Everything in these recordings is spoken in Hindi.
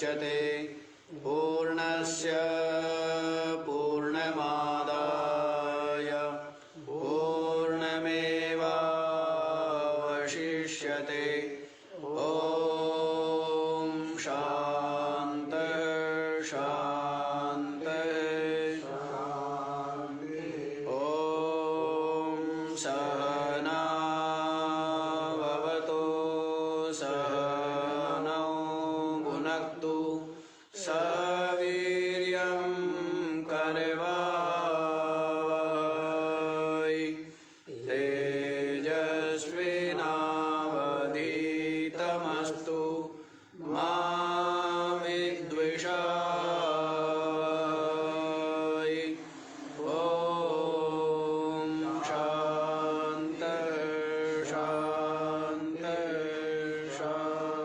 मुदच्यते पूर्णस्य पूर्णमादाय पूर्णमेवावशिष्यते। ॐ शान्तिः शान्तिः शान्तिः। ॐ सहना भवतु सहनौ भुनक्तु सवीर्यं करवावहै तेजस्विनावधीतमस्तु मा विद्विषावहै। ॐ शान्तिः शान्तिः शान्तिः।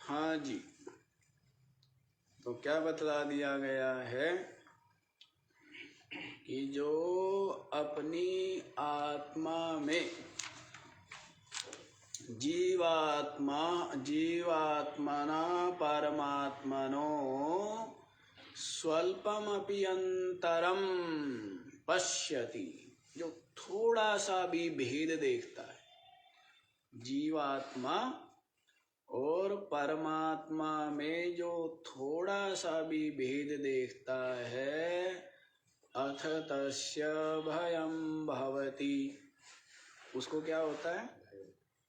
हाँ जी, तो क्या बतला दिया गया है कि जो अपनी आत्मा में जीवात्मना परमात्मनो स्वल्पमपि अंतरम पश्यति, जो थोड़ा सा भी भेद देखता है जीवात्मा और परमात्मा में, जो थोड़ा सा भी भेद देखता है, अथ तस्य भयं भवति, उसको क्या होता है?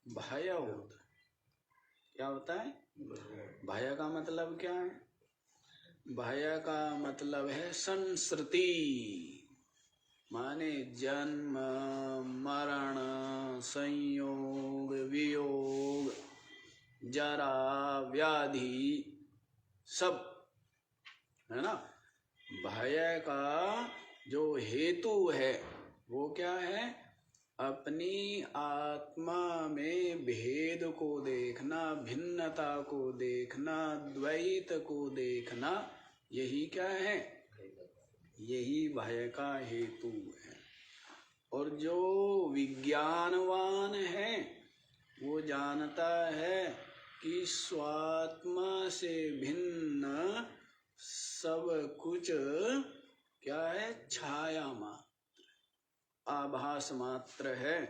भय होता है। क्या होता है? भय का मतलब क्या है? भय का मतलब है संसृति, माने जन्म मरण संयोग वियोग जरा व्याधि सब, है ना। भय का जो हेतु है वो क्या है? अपनी आत्मा में भेद को देखना, भिन्नता को देखना, द्वैत को देखना, यही क्या है? यही भय का हेतु है। और जो विज्ञानवान है वो जानता है कि स्वात्मा से भिन्न सब कुछ क्या है? छाया मात्र, आभास मात्र है,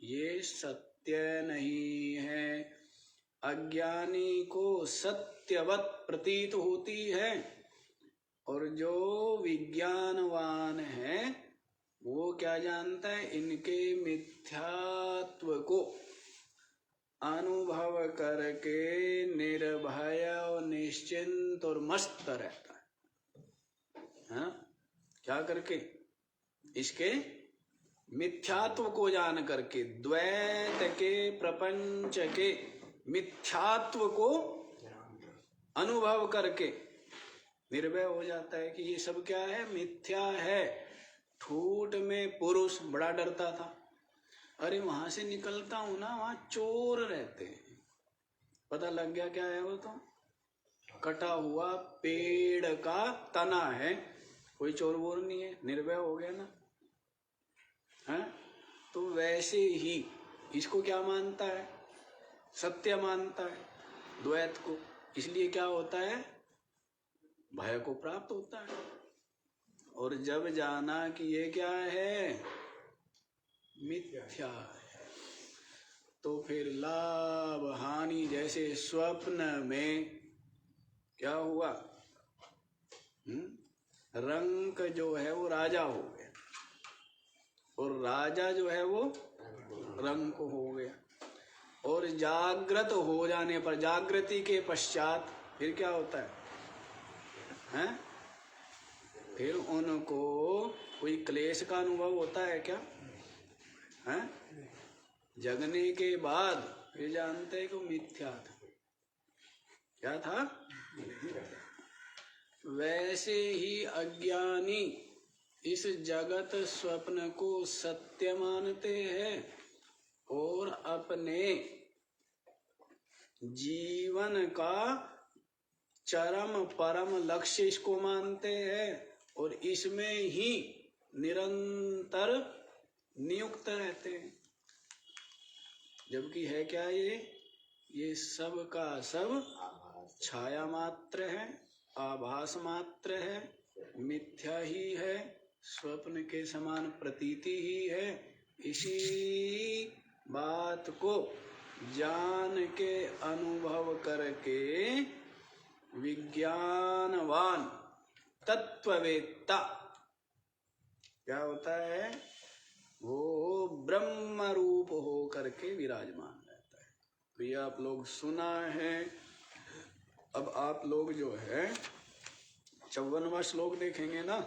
ये सत्य नहीं है। अज्ञानी को सत्यवत प्रतीत होती है, और जो विज्ञानवान है वो क्या जानता है? इनके मिथ्यात्व को अनुभव करके निर्भय और निश्चिंत और मस्त रहता है, हाँ? क्या करके? इसके मिथ्यात्व को जान करके, द्वैत के प्रपंच के मिथ्यात्व को अनुभव करके निर्भय हो जाता है कि ये सब क्या है? मिथ्या है। ठूठ में पुरुष बड़ा डरता था, अरे वहां से निकलता हूं ना, वहां चोर रहते हैं। पता लग गया क्या है वो? तो कटा हुआ पेड़ का तना है, कोई चोर वोर नहीं है, निर्भय हो गया ना, है? तो वैसे ही इसको क्या मानता है? सत्य मानता है, द्वैत को। इसलिए क्या होता है? भय को प्राप्त होता है। और जब जाना कि ये क्या है? मिथ्या है, तो फिर लाभ हानि, जैसे स्वप्न में क्या हुआ? रंक जो है वो राजा हो गया, और राजा जो है वो रंक हो गया। और जागृत हो जाने पर, जागृति के पश्चात फिर क्या होता है? हैं? फिर उनको कोई क्लेश का अनुभव होता है क्या? हैं? जगने के बाद फिर जानते हैं कि मिथ्या था। क्या था? वैसे ही अज्ञानी इस जगत स्वप्न को सत्य मानते हैं और अपने जीवन का चरम परम लक्ष्य इसको मानते हैं, और इसमें ही निरंतर नियुक्त रहते हैं। जबकि है क्या ये सब का सब छाया मात्र है, आभास मात्र है, मिथ्या ही है, स्वप्न के समान प्रतीति ही है। इसी बात को जान के अनुभव करके विज्ञानवान तत्ववेत्ता क्या होता है, वो ब्रह्म रूप हो करके विराजमान रहता है। तो ये आप लोग सुना है। अब आप लोग जो है 54वां श्लोक देखेंगे ना।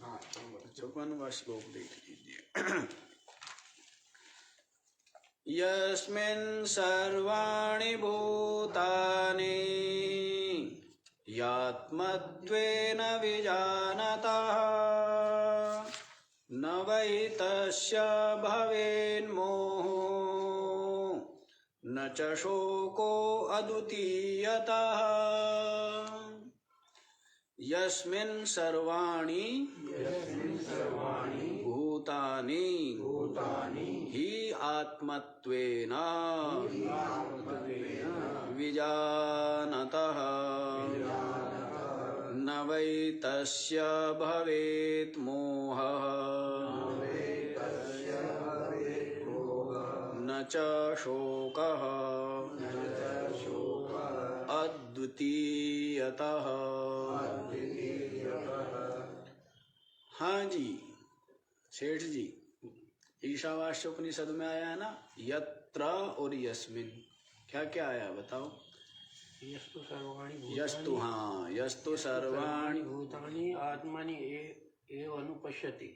54वां श्लोक देख लीजिए। यस्मिन् सर्वाणि भूतानि यात्मत्वेन विजानतः न वै तस्य भवेन्मोहो न च शोको अद्वितीयतः। यस्मिन् सर्वाणि भूतानि हि आत्मत्वेन विजानतः न वै तस्य भवेत् मोहः न च शोकः अद्वितीयतः। हाँ जी सेठ जी, ईशावास्य उपनिषद में आया है ना, यत्र और यस्मिन, क्या क्या आया बताओ। यस्तु सर्वाणि भूतानि, यस्तु, हाँ यस्तु सर्वाणि भूतानि आत्मनि एव अनुपश्यति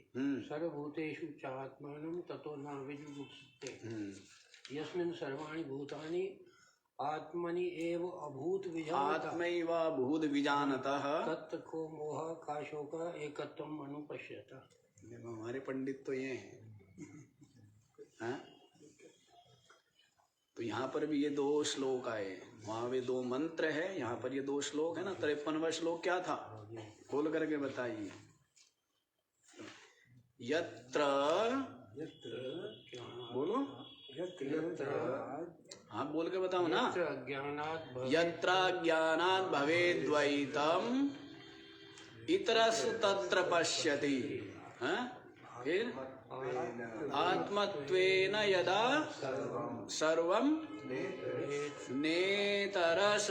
सर्वभूतेषु च आत्मानं ततो न विमुच्यते। यस्मिन् सर्वाणि भूतानि आत्मनि एव अभूत विजानतः, आत्मैवाभूत विजानतः तत् को मोह का शोक एकत्वम् अनुपश्यत। हमारे पंडित तो ये हैं। तो यहाँ पर भी ये 2 श्लोक आए, वहाँ वे 2 मंत्र है, यहाँ पर ये 2 श्लोक है ना। 53वां श्लोक क्या था, खोल करके बताइए। यत्र, बोलो, हाँ बोल के बताओ ना। यत्र ज्ञानात् भवेद्वैतम् इतरस् तत्र पश्यति। फिर आत्मत्वेन यदा सर्वं नेतरस्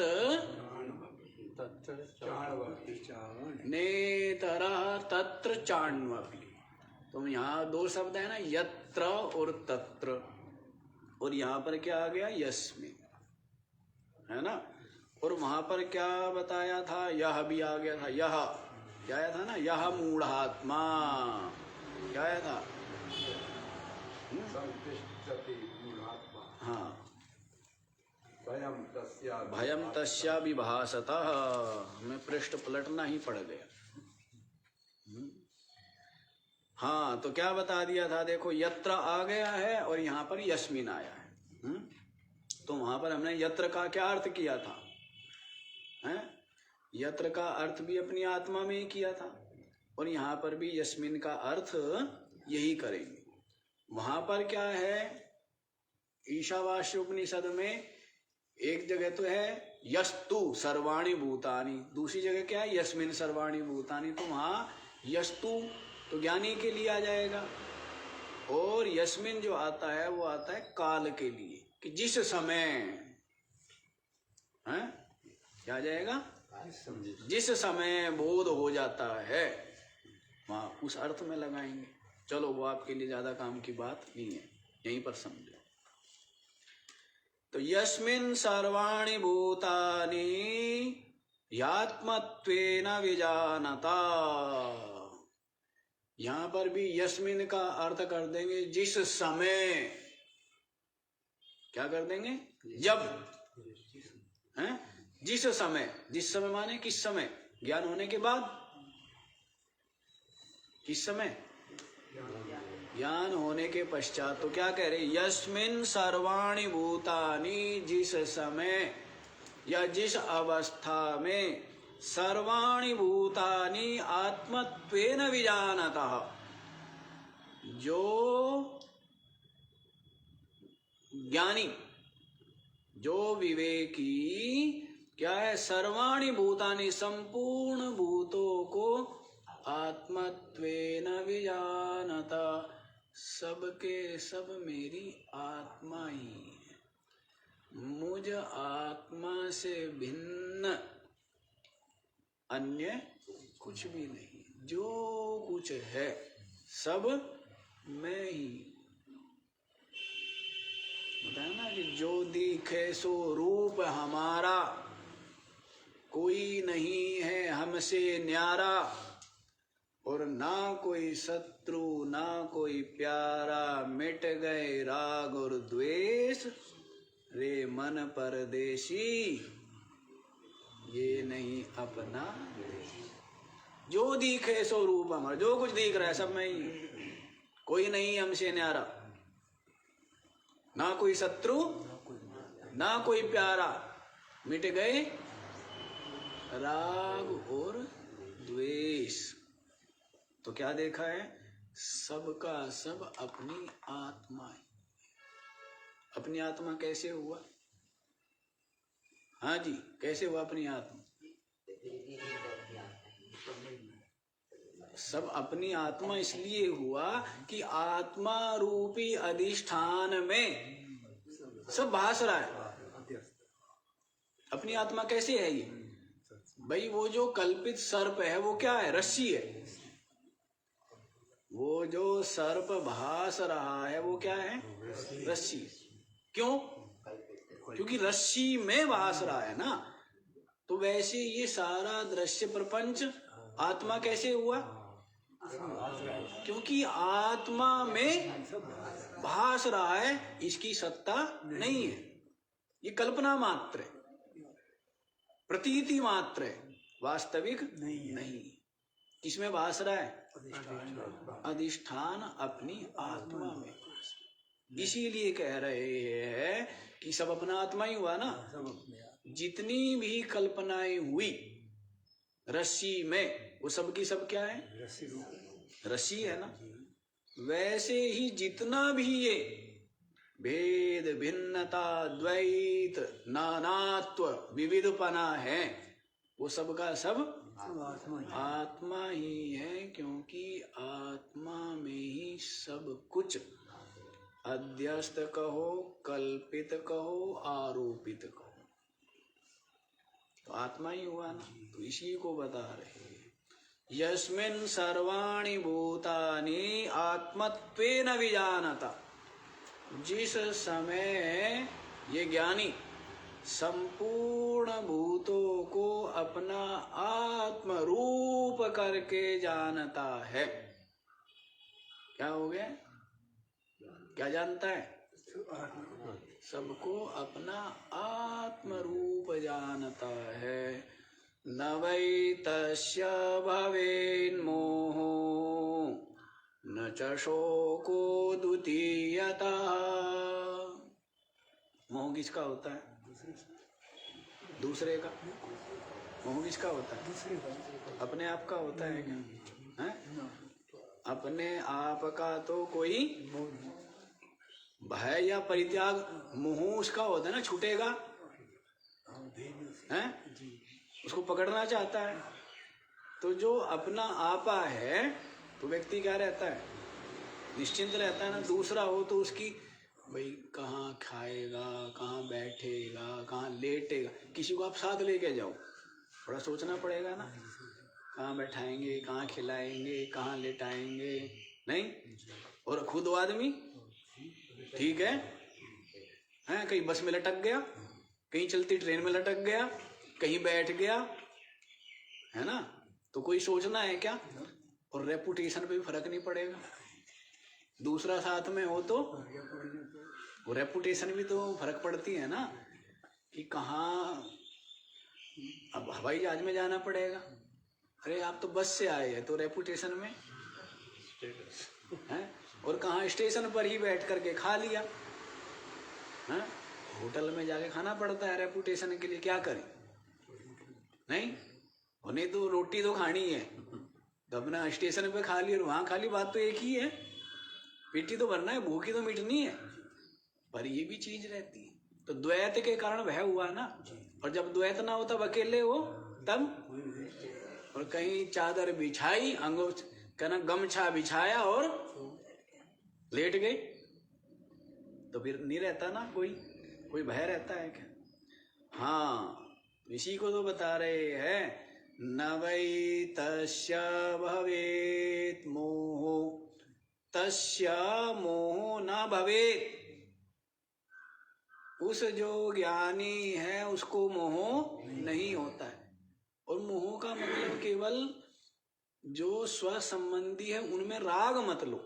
नेतरः तत्र चाण्वपि। तो यहाँ 2 शब्द है ना, यत्र और तत्र, और यहाँ पर क्या आ गया, यस्मिन्, है ना। और वहां पर क्या बताया था, यह भी आ गया था। यह क्या आया था ना, यह मूढ़ात्मा, क्या आया था, हाँ भयम तस्या विभासतः। हमें पृष्ठ पलटना ही पड़ गया। हाँ तो क्या बता दिया था, देखो यत्र आ गया है और यहाँ पर यस्मिन आया है। तो वहां पर हमने यत्र का क्या अर्थ किया था, हैं? यत्र का अर्थ भी अपनी आत्मा में ही किया था, और यहाँ पर भी यस्मिन का अर्थ यही करेंगे। वहां पर क्या है, ईशावास्य उपनिषद में एक जगह तो है यस्तु सर्वाणि भूतानि, दूसरी जगह क्या है, यस्मिन सर्वाणि भूतानि। तो वहां यस्तु तो ज्ञानी के लिए आ जाएगा, और यस्मिन जो आता है वो आता है काल के लिए, कि जिस समय, हैं क्या आ जाएगा, जिस समय बोध हो जाता है, वहां उस अर्थ में लगाएंगे। चलो वो आपके लिए ज्यादा काम की बात नहीं है, यहीं पर समझो। तो यस्मिन् सर्वाणि भूतानि यात्मत्वेन विजानता, यहां पर भी यस्मिन का अर्थ कर देंगे जिस समय। क्या कर देंगे, जब, हैं, जिस समय। जिस समय माने किस समय, ज्ञान होने के बाद, किस समय, ज्ञान होने के पश्चात। तो क्या कह रहे, यस्मिन् सर्वाणि भूतानि, जिस समय या जिस अवस्था में सर्वाणि भूतानि आत्मत्वेन विजानतः, जो ज्ञानी, जो विवेकी क्या है, सर्वाणि भूतानि, संपूर्ण भूतों को आत्मत्वेन विजानता, सबके सब मेरी आत्मा ही है, मुझ आत्मा से भिन्न अन्य कुछ भी नहीं, जो कुछ है सब मैं ही। बताया ना कि जो दिखे सो रूप हमारा, कोई नहीं है हमसे न्यारा, और ना कोई शत्रु ना कोई प्यारा, मिट गए राग और द्वेष, रे मन परदेशी, ये नहीं अपना देश। जो दिखे सो रूप हमारा, जो कुछ दिख रहा है सब मैं ही, कोई नहीं हमसे न्यारा, ना कोई शत्रु ना कोई प्यारा, मिट गए राग और द्वेष। तो क्या देखा है, सबका सब अपनी आत्मा है। अपनी आत्मा कैसे हुआ? हाँ जी, कैसे हुआ अपनी आत्मा? सब अपनी आत्मा इसलिए हुआ कि आत्मा रूपी अधिष्ठान में सब भास रहा है। अपनी आत्मा कैसे है ये भाई? वो जो कल्पित सर्प है वो क्या है? रस्सी है। वो जो सर्प भास रहा है वो क्या है? रस्सी। क्यों? क्योंकि रस्सी में भास रहा है ना। तो वैसे ये सारा दृश्य प्रपंच आत्मा कैसे हुआ? क्योंकि आत्मा में भास रहा है, इसकी सत्ता नहीं है, ये कल्पना मात्र है, प्रतीति मात्र है, वास्तविक नहीं। किसमें भास रहा है? अधिष्ठान अपनी आत्मा में। इसीलिए कह रहे हैं कि सब अपना आत्मा ही हुआ ना। जितनी भी कल्पनाएं हुई रस्सी में, वो सब की सब क्या है? रस्सी है ना। वैसे ही जितना भी ये भेद भिन्नता द्वैत नानात्व विविधपना है, वो सब का सब आत्मा ही है। क्योंकि आत्मा में ही सब कुछ, अध्यस्त कहो, कल्पित कहो, आरोपित कहो, तो आत्मा ही हुआ ना। तो इसी को बता रहे हैं, यस्मिन् सर्वाणि भूतानि आत्मत्वेन विजानता। जिस समय ये ज्ञानी संपूर्ण भूतों को अपना आत्म रूप करके जानता है, क्या हो गया? क्या जानता है? सबको अपना आत्म रूप जानता है। न वै तस्य भवेन्मोहो न च शोको द्वितीयतः। मोह किसका होता है? दूसरे का। मोह किसका होता है? अपने आप का होता है क्या? है? अपने आप का तो कोई भय या परित्याग, मोह उसका होता है ना, छूटेगा है, उसको पकड़ना चाहता है। तो जो अपना आपा है तो व्यक्ति क्या रहता है? निश्चिंत रहता है ना। दूसरा हो तो उसकी भाई कहाँ खाएगा, कहाँ बैठेगा, कहाँ लेटेगा। किसी को आप साथ लेके जाओ, थोड़ा सोचना पड़ेगा ना, कहाँ बैठाएंगे, कहाँ खिलाएंगे, कहाँ लेटाएंगे, नहीं? और खुद आदमी ठीक है, कहीं बस में लटक गया, कहीं चलती ट्रेन में लटक गया, कहीं बैठ गया, है ना? तो कोई सोचना है क्या? और रेपुटेशन पे भी फर्क नहीं पड़ेगा। दूसरा साथ में हो तो वो रेपुटेशन भी तो फर्क पड़ती है ना, कि कहाँ अब हवाई जहाज में जाना पड़ेगा। अरे आप तो बस से आए हैं तो रेपुटेशन में है, और कहाँ स्टेशन पर ही बैठ करके खा लिया है? होटल में जाके खाना पड़ता है रेपुटेशन के लिए। क्या करें? नहीं, उन्हें तो रोटी तो खानी है, तो अपना स्टेशन पे खा ली और वहां खा ली, बात तो एक ही है। पेटी तो भरना है, भूखी तो मिटनी है। पर ये भी चीज रहती है। तो द्वैत के कारण वह हुआ ना, और जब द्वैत ना हो तब अकेले हो तब। और कहीं चादर बिछाई, अंगो कहना गमछा बिछाया और लेट गए, तो फिर नहीं रहता ना कोई भय रहता है क्या? हाँ, इसी को तो बता रहे हैं, न वै तस्य भवेत् मोहो, तस्य मोहो न भवेत्। उस जो ज्ञानी है उसको मोह नहीं होता है। और मोह का मतलब केवल जो स्व संबंधी है उनमें राग मत लो।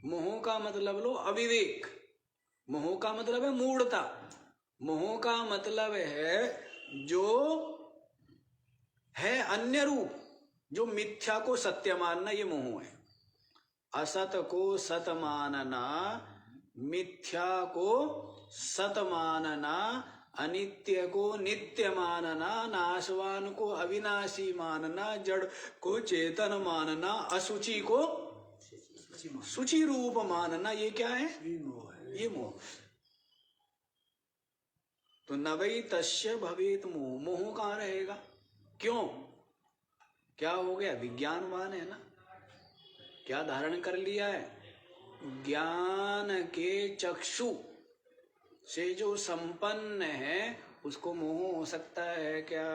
मोह का मतलब लो अविवेक। मोह का मतलब है मूढ़ता। मोह का मतलब है जो है अन्य रूप, जो मिथ्या को सत्य मानना, ये मोह है। असत को सत मानना, मिथ्या को सत मानना, अनित्य को नित्य मानना, नाशवान को अविनाशी मानना, जड़ को चेतन मानना, अशुचि को शुचि रूप मानना, ये क्या है? ये मोह। तो न वै तस्य भवेत् मोह। मोह कहाँ रहेगा? क्यों? क्या हो गया? विज्ञानवान है ना, क्या धारण कर लिया है? ज्ञान के चक्षु से जो संपन्न है उसको मोह हो सकता है क्या?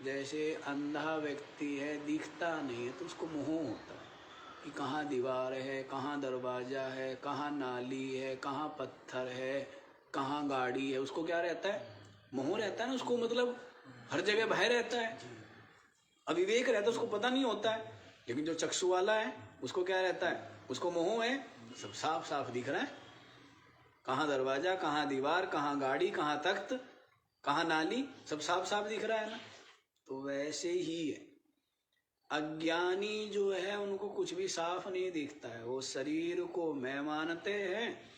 जैसे अंधा व्यक्ति है, दिखता नहीं है, तो उसको मोह होता है कि कहाँ दीवार है, कहाँ दरवाजा है, कहाँ नाली है, कहाँ पत्थर है, कहाँ गाड़ी है। उसको क्या रहता है? मोह रहता है ना उसको, मतलब हर जगह भय रहता है, अविवेक रहता है, उसको पता नहीं होता है। लेकिन जो चक्षु वाला है उसको क्या रहता है? उसको मोह है, सब साफ साफ दिख रहा है, कहाँ दरवाजा, कहाँ दीवार, कहाँ गाड़ी, कहाँ तख्त, कहाँ नाली, सब साफ साफ दिख रहा है ना। तो वैसे ही है, अज्ञानी जो है उनको कुछ भी साफ नहीं दिखता है। वो शरीर को मैं मानते हैं,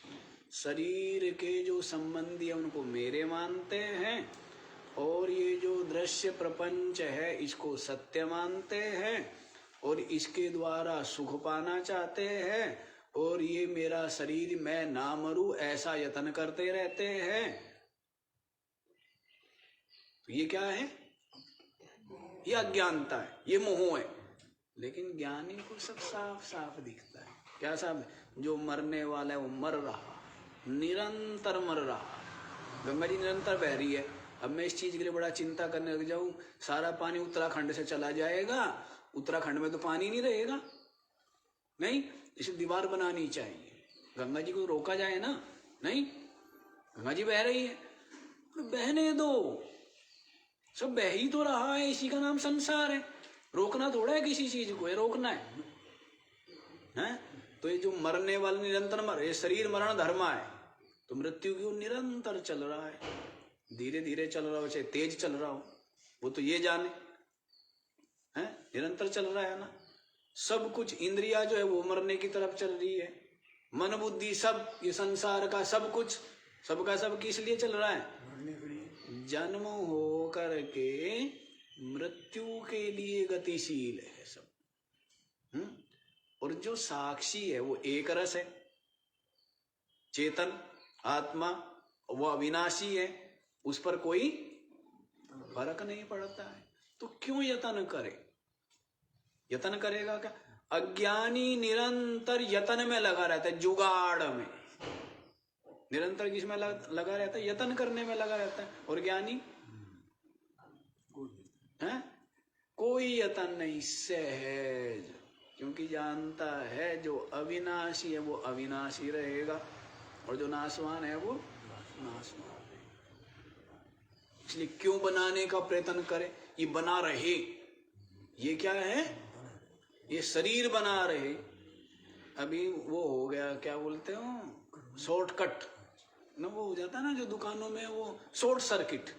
शरीर के जो संबंधी है उनको मेरे मानते हैं, और ये जो दृश्य प्रपंच है इसको सत्य मानते हैं, और इसके द्वारा सुख पाना चाहते हैं, और ये मेरा शरीर, मैं ना मरूं, ऐसा यत्न करते रहते हैं। तो ये क्या है? ये अज्ञानता है, ये मोह है। लेकिन ज्ञानी को सब साफ साफ दिखता है। क्या साफ? जो मरने वाला है वो मर रहा, निरंतर मर रहा। गंगा जी निरंतर बह रही है। अब मैं इस चीज के लिए बड़ा चिंता करने लग जाऊं, सारा पानी उत्तराखंड से चला जाएगा, उत्तराखंड में तो पानी नहीं रहेगा। नहीं, इसे दीवार बनानी चाहिए, गंगा जी को रोका जाए ना। नहीं, गंगा जी बह रही है, बहने दो, सब बह ही तो रहा है, इसी का नाम संसार है। रोकना थोड़ा है किसी चीज को, ये रोकना है? तो ये जो मरने वाले निरंतर मर, ये शरीर मरण धर्मा है, तो मृत्यु की ओर निरंतर चल रहा है। धीरे धीरे चल रहा हो चाहे तेज चल रहा हो, वो तो ये जाने, है निरंतर चल रहा है ना। सब कुछ इंद्रिया जो है वो मरने की तरफ चल रही है, मन बुद्धि सब, ये संसार का सब कुछ, सबका सब किस लिए चल रहा है? जन्म हो करके मृत्यु के लिए गतिशील है सब। और जो साक्षी है वो एक रस है, चेतन आत्मा, वो अविनाशी है, उस पर कोई फर्क नहीं पड़ता है। तो क्यों यतन करे? यतन करेगा क्या? अज्ञानी निरंतर यतन में लगा रहता है, जुगाड़ में निरंतर किसमें लगा रहता है? यतन करने में लगा रहता है। और ज्ञानी है, कोई यतन नहीं, सहज, क्योंकि जानता है जो अविनाशी है वो अविनाशी रहेगा, और जो नाशवान है वो नाशवान रहेगा। इसलिए क्यों बनाने का प्रयत्न करे? ये बना रहे, ये क्या है? ये शरीर बना रहे। अभी वो हो गया, क्या बोलते हो, शॉर्टकट ना, वो हो जाता है ना जो दुकानों में, वो शॉर्ट सर्किट,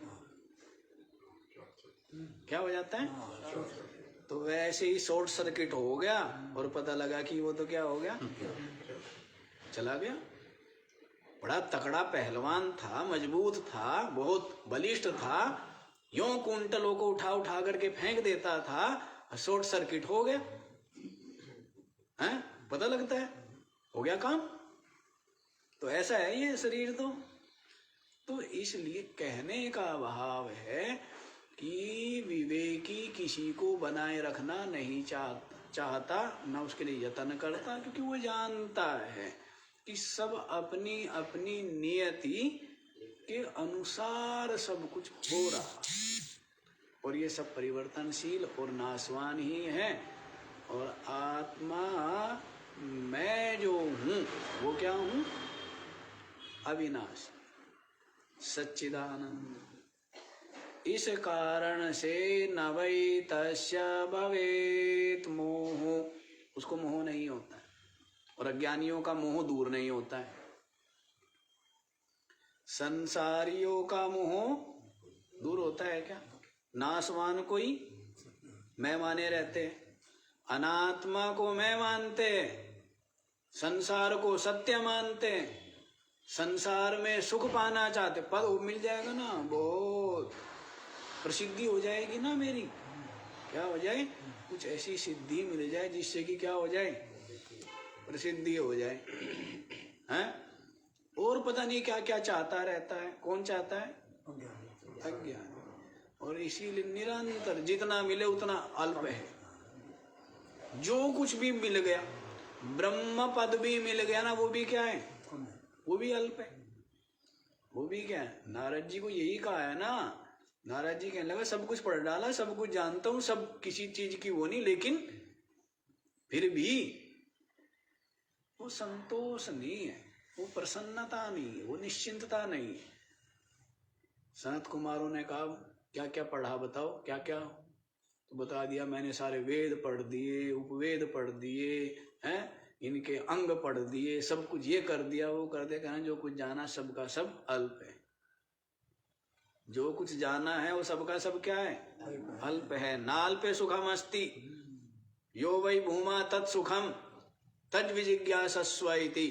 क्या हो जाता है? तो वैसे ही शॉर्ट सर्किट हो गया, और पता लगा कि वो तो क्या हो गया, चला गया। बड़ा तकड़ा पहलवान था, मजबूत था, बहुत बलिष्ठ था, यूं कुंटलों को उठा उठा करके फेंक देता था, शॉर्ट सर्किट हो गया। हैं? पता लगता है, हो गया काम। तो ऐसा है ये शरीर तो इसलिए कहने का भाव है कि विवेकी किसी को बनाए रखना नहीं चाहता, न उसके लिए यत्न करता, क्योंकि वो जानता है कि सब अपनी अपनी नियति के अनुसार सब कुछ हो रहा और ये सब परिवर्तनशील और नाशवान ही है। और आत्मा मैं जो हूँ वो क्या हूँ? अविनाशी सच्चिदानंद। इस कारण से न वै तस्य भवेत मोह, उसको मोह नहीं होता है और अज्ञानियों का मोह दूर नहीं होता है। संसारियों का मोह दूर होता है क्या? नासवान कोई मैं माने रहते हैं, अनात्मा को मैं मानते, संसार को सत्य मानते, संसार में सुख पाना चाहते, पद मिल जाएगा ना, बहुत प्रसिद्धि हो जाएगी ना मेरी, क्या हो जाए? कुछ ऐसी सिद्धि मिल जाए जिससे कि क्या हो जाए? प्रसिद्धि हो जाए, हैं? और पता नहीं क्या क्या चाहता रहता है। कौन चाहता है? अज्ञान। और इसीलिए निरंतर जितना मिले उतना अल्प है। जो कुछ भी मिल गया, ब्रह्म पद भी मिल गया ना, वो भी क्या है? वो भी अल्प है। वो भी क्या है? नारद जी को यही कहा है ना, नारद जी कहने लगा सब कुछ पढ़ डाला, सब कुछ जानता हूं, सब किसी चीज की वो नहीं, लेकिन फिर भी वो संतोष नहीं है, वो प्रसन्नता नहीं है, वो निश्चिंतता नहीं है। सनत कुमारों ने कहा क्या क्या पढ़ा बताओ, क्या क्या? तो बता दिया मैंने सारे वेद पढ़ दिए, उपवेद पढ़ दिए हैं, इनके अंग पढ़ दिए, सब कुछ ये कर दिया वो कर दिया। कहना जो कुछ जाना सबका सब अल्प है। जो कुछ जाना है वो सबका सब क्या है? अल्प है। नाल्पे सुखम अस्ति यो वै भूमा तत्सुखम तज विजिज्ञासस्व इति।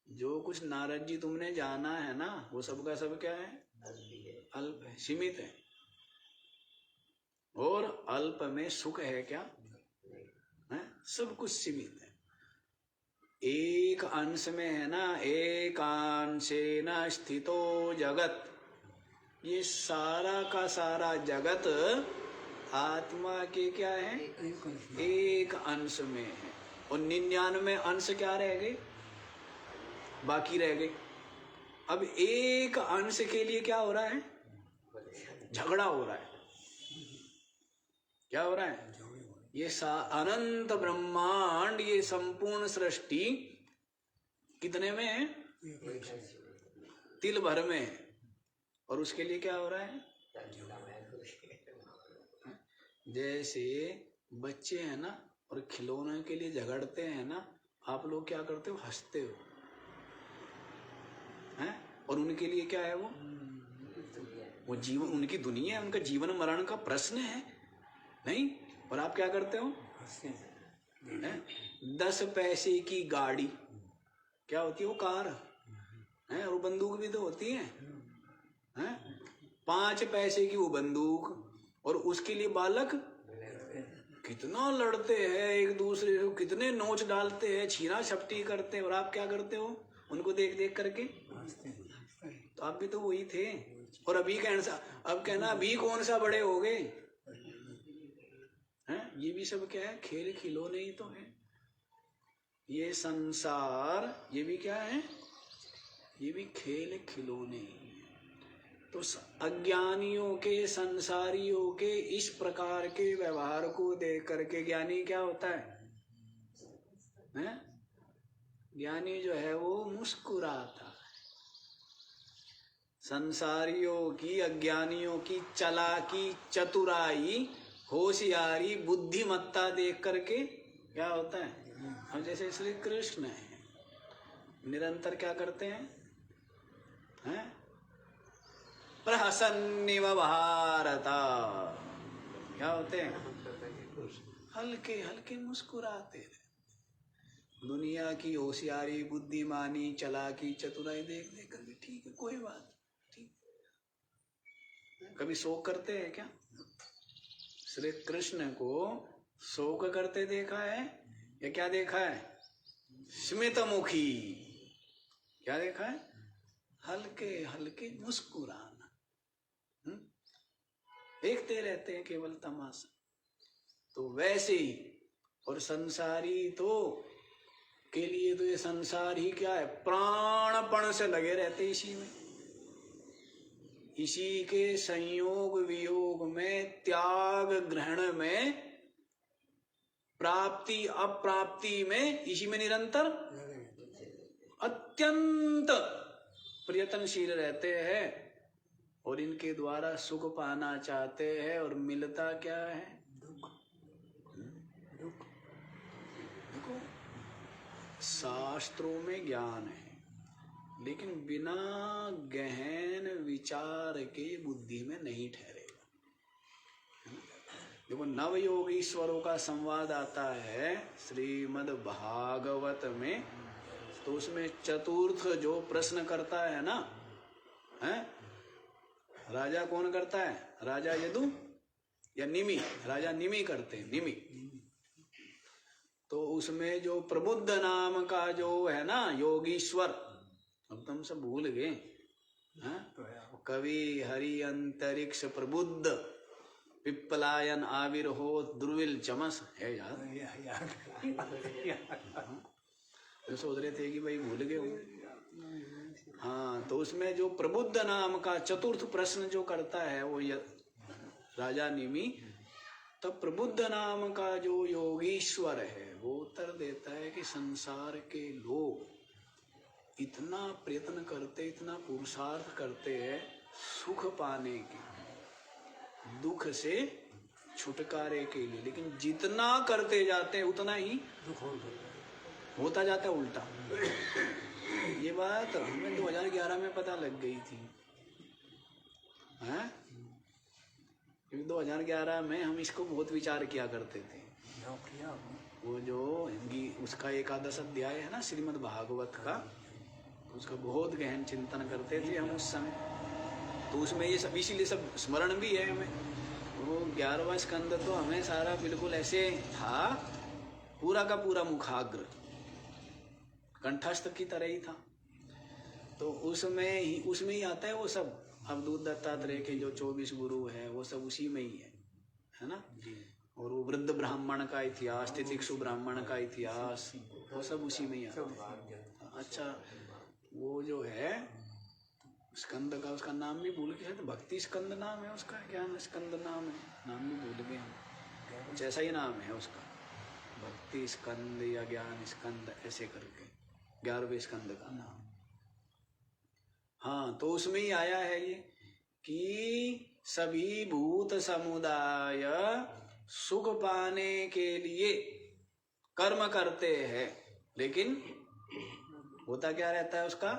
जो कुछ नारद जी तुमने जाना है ना, वो सबका सब क्या है? अल्प है, सीमित है। और अल्प में सुख है क्या? है? सब कुछ सीमित है। एक अंश में है ना, एकांशेन स्थितो जगत, ये सारा का सारा जगत आत्मा के क्या है? एक अंश में है। और 99 अंश क्या रह गए? बाकी रह गए। अब एक अंश के लिए क्या हो रहा है? झगड़ा हो रहा है। क्या हो रहा है? ये अनंत ब्रह्मांड, ये संपूर्ण सृष्टि कितने में है? तिल भर में है। और उसके लिए क्या हो रहा है? जैसे बच्चे हैं ना, और खिलौने के लिए झगड़ते हैं ना, आप लोग क्या करते हो? हंसते हो, हैं? और उनके लिए क्या है? वो जीवन, उनकी दुनिया है, उनका जीवन मरण का प्रश्न है नहीं। और आप क्या करते हो? 10 पैसे की गाड़ी क्या होती है? वो कार है। और बंदूक भी तो होती है, हैं? 5 पैसे की वो बंदूक, और उसके लिए बालक कितना लड़ते हैं एक दूसरे को, कितने नोच डालते हैं, छीना छपटी करते हैं। और आप क्या करते हो? उनको देख देख करके तो आप भी तो वही थे। और अभी अब कहना अभी कौन सा बड़े हो गए हैं? ये भी सब क्या है? खेल खिलौने ही तो है। ये संसार ये भी क्या है? ये भी खेल खिलौने ही है। तो अज्ञानियों के, संसारियों के इस प्रकार के व्यवहार को देख करके ज्ञानी क्या होता है? ज्ञानी जो है वो मुस्कुराता है। संसारियों की, अज्ञानियों की चालाकी, चतुराई, होशियारी, बुद्धिमत्ता देख करके क्या होता है? हम जैसे श्री कृष्ण है, निरंतर क्या करते हैं? प्रहसन्निव भारता, क्या होते हैं? हल्के हल्के मुस्कुराते रहते। दुनिया की होशियारी, बुद्धिमानी, चालाकी, चतुराई देख देख करके ठीक है, कोई बात ठीक। कभी शोक करते हैं क्या? श्री कृष्ण को शोक करते देखा है या क्या देखा है? स्मितमुखी, क्या देखा है? हल्के हल्के मुस्कुराना। देखते रहते हैं केवल तमाशा। तो वैसे ही, और संसारी तो के लिए तो ये संसार ही क्या है, प्राणपण से लगे रहते इसी में, इसी के संयोग वियोग में, त्याग ग्रहण में, प्राप्ति अप्राप्ति में, इसी में निरंतर अत्यंत प्रयत्नशील रहते हैं और इनके द्वारा सुख पाना चाहते हैं। और मिलता क्या है? देखो, शास्त्रों में ज्ञान है, लेकिन बिना गहन विचार के बुद्धि में नहीं ठहरेगा। देखो, नवयोगीश्वरों का संवाद आता है श्रीमद् भागवत में, तो उसमें चतुर्थ जो प्रश्न करता है ना, है राजा कौन करता है? राजा यदु या निमि? राजा निमि करते हैं, निमि। तो उसमें जो प्रबुद्ध नाम का जो है ना योगीश्वर, अब तुम सब भूल गए, कवि हरि अंतरिक्ष प्रबुद्ध पिप्पलायन आविर्हो दुर्विल चमस है यार। तो सोच रहे थे कि भाई भूल गए हो। हाँ, तो उसमें जो प्रबुद्ध नाम का चतुर्थ प्रश्न जो करता है वो राजा निमि, तब प्रबुद्ध नाम का जो योगीश्वर है वो उत्तर देता है कि संसार के लोग इतना प्रयत्न करते, इतना पुरुषार्थ करते हैं सुख पाने के, दुख से छुटकारे के लिए, लेकिन जितना करते जाते हैं उतना ही दुख होता जाता है उल्टा। ये बात हमें 2011 में पता लग गई थी, हैं? 2011 में हम इसको बहुत विचार किया करते थे। वो जो उसका एकादश अध्याय है ना श्रीमद् भागवत का, उसका बहुत गहन चिंतन करते थे हम उस समय। तो उसमें ये सब इसीलिए सब स्मरण भी है हमें। वो 11वां स्कंद तो हमें सारा बिल्कुल ऐसे था, पूरा का पूरा मुखाग्र कंठस्थ की तरह ही था। तो उसमें ही आता है वो सब। अवधूत दत्तात्रेय के जो 24 गुरु है वो सब उसी में ही है ना। और वो वृद्ध ब्राह्मण का इतिहास, तितिक्षु ब्राह्मण का इतिहास, वो सब उसी में ही आता है। अच्छा, वो जो है स्कंद का, उसका नाम भी भूल गए, तो भक्ति स्कंद नाम है उसका, ज्ञान स्कंद नाम है, नाम भी भूल गए हम, कुछ ऐसा ही नाम है उसका, भक्ति स्कंद या ज्ञान स्कंद ऐसे करके 11वें स्कंद का नाम। हाँ, तो उसमें ही आया है ये कि सभी भूत समुदाय सुख पाने के लिए कर्म करते हैं, लेकिन होता क्या रहता है? उसका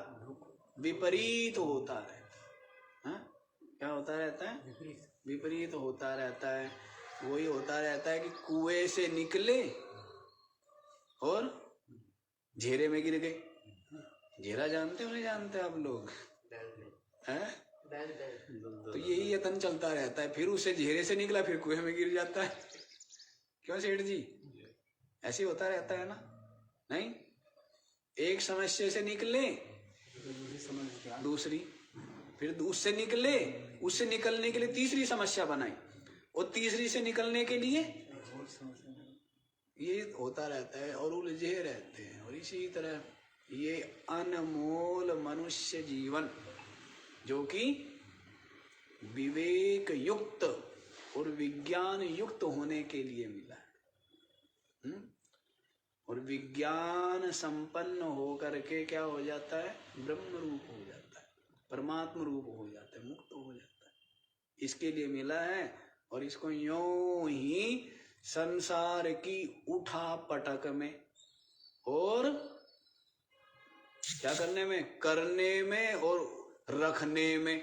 विपरीत होता रहता है। क्या होता रहता है? विपरीत होता रहता है। वही होता रहता है कि कुएं से निकले और झेरे में गिर गए। झेरा जानते हो नहीं जानते आप लोग? हैं? तो यही यतन चलता रहता है, फिर उसे झेरे से निकला फिर कुएं में गिर जाता है। क्यों सेठ जी? ऐसे होता रहता है ना? नहीं, एक समस्या से निकले दूसरी, फिर उससे निकले, उससे निकलने के लिए तीसरी समस्या बनाई, और तीसरी से निकलने के लिए ये होता रहता है और उलझे रहते हैं। और इसी तरह ये अनमोल मनुष्य जीवन जो कि विवेक युक्त और विज्ञान युक्त होने के लिए मिला है, और विज्ञान संपन्न होकर के क्या हो जाता है? ब्रह्म रूप हो जाता है, परमात्म रूप हो जाता है, मुक्त हो जाता है, इसके लिए मिला है। और इसको यूं ही संसार की उठा पटक में और क्या करने में, करने में और रखने में,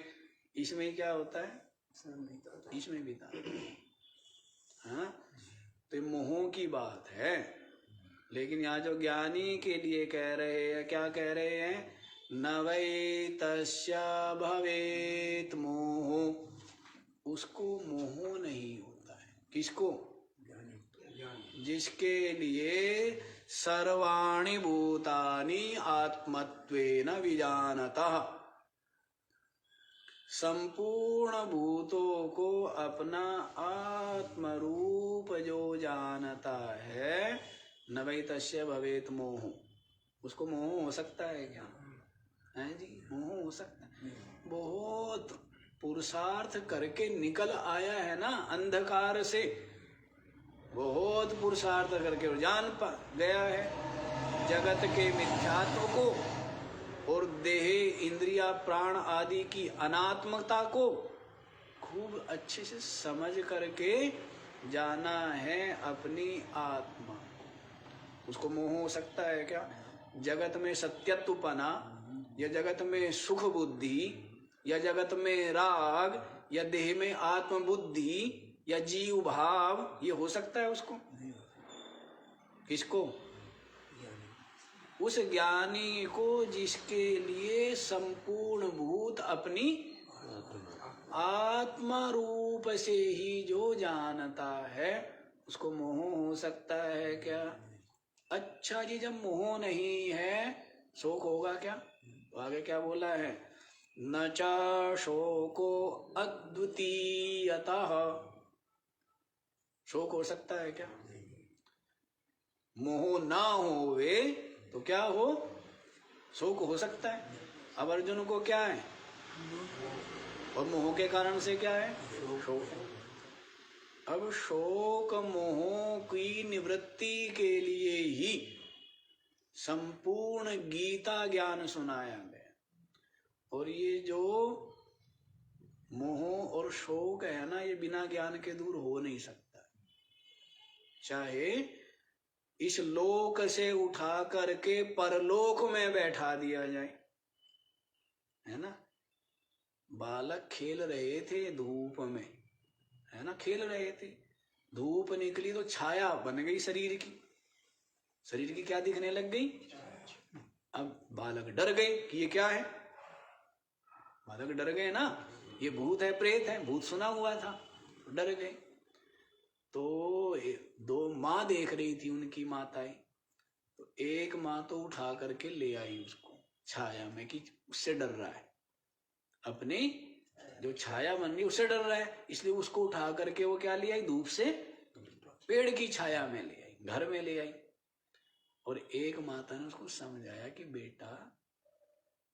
इसमें क्या होता है? इसमें बीता। हाँ, तो मोह की बात है। लेकिन यहाँ जो ज्ञानी के लिए कह रहे हैं, क्या कह रहे हैं? न वै तस्य भवेत मोह, उसको मोह नहीं होता है। किसको? जिसके लिए सर्वाणि भूतानि आत्मत्वेन विजानतः। संपूर्ण भूतों को अपना आत्म रूप जो जानता है, न वै तस्य भवेत मोह। उसको मोह हो सकता है क्या? है जी, मोह हो सकता है। बहुत पुरुषार्थ करके निकल आया है ना अंधकार से, बहुत पुरुषार्थ करके और जान पा गया है जगत के मिथ्यात्व को और देह इंद्रिया प्राण आदि की अनात्मता को खूब अच्छे से समझ करके जाना है अपनी आत्मा। उसको मोह हो सकता है क्या? जगत में सत्यत्वपना या जगत में सुख बुद्धि या जगत में राग या देह में आत्म बुद्धि या जीव भाव, ये हो सकता है उसको? किसको? उस ज्ञानी को जिसके लिए संपूर्ण भूत अपनी आत्मा रूप से ही जो जानता है, उसको मोह हो सकता है क्या? अच्छा जी, जब मोह नहीं है शोक होगा क्या? तो आगे क्या बोला है? न च शोको अद्वितीयतः। शोक हो सकता है क्या? मोह ना होवे तो क्या हो? शोक हो सकता है। अब अर्जुन को क्या है? और मोह के कारण से क्या है? शोक। अब शोक मोह की निवृत्ति के लिए ही संपूर्ण गीता ज्ञान सुनाया गया। और ये जो मोह और शोक है ना, ये बिना ज्ञान के दूर हो नहीं सकता। चाहे इस लोक से उठा करके परलोक में बैठा दिया जाए, है ना। बालक खेल रहे थे धूप में, है ना, खेल रहे थे, धूप निकली तो छाया बन गई शरीर की, शरीर की क्या दिखने लग गई? अब बालक डर गए कि ये क्या है। बालक डर गए ना, ये भूत है प्रेत है, भूत सुना हुआ था, डर गए। तो दो माँ देख रही थी, उनकी माताएं, तो एक माँ तो उठा करके ले आई उसको छाया में कि उससे डर रहा है, अपनी जो छाया बन गई उससे डर रहा है, इसलिए उसको उठा करके वो क्या ले आई? धूप से पेड़ की छाया में ले आई, घर में ले आई। और एक माता ने उसको समझाया कि बेटा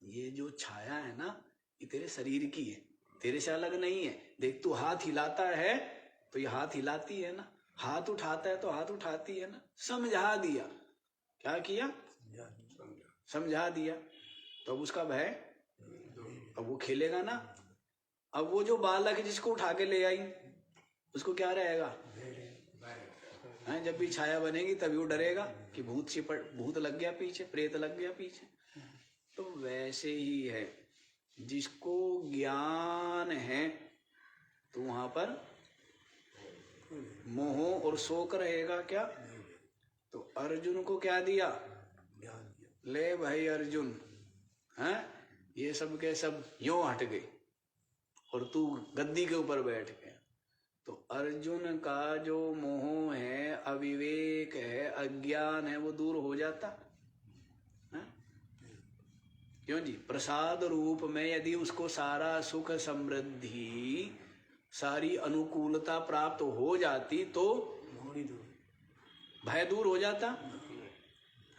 ये जो छाया है ना, ये तेरे शरीर की है, तेरे से अलग नहीं है। देख तू हाथ हिलाता है तो ये हाथ हिलाती है ना, हाथ उठाता है तो हाथ उठाती है ना। समझा दिया। क्या किया? समझा दिया। तो अब उसका भय, अब वो खेलेगा ना। अब वो जो बालक है जिसको उठा के ले आई, उसको क्या रहेगा? है, जब भी छाया बनेगी तभी वो डरेगा कि भूत भूत लग गया पीछे, प्रेत लग गया पीछे। तो वैसे ही है, जिसको ज्ञान है तो वहां पर मोह और शोक रहेगा क्या? तो अर्जुन को क्या दिया? ले भाई अर्जुन, हैं, ये सब के सब यूं हट गए और तू गद्दी के ऊपर बैठ गया। तो अर्जुन का जो मोह है, अविवेक है, अज्ञान है, वो दूर हो जाता है? क्यों जी? प्रसाद रूप में यदि उसको सारा सुख समृद्धि सारी अनुकूलता प्राप्त हो जाती तो भय दूर हो जाता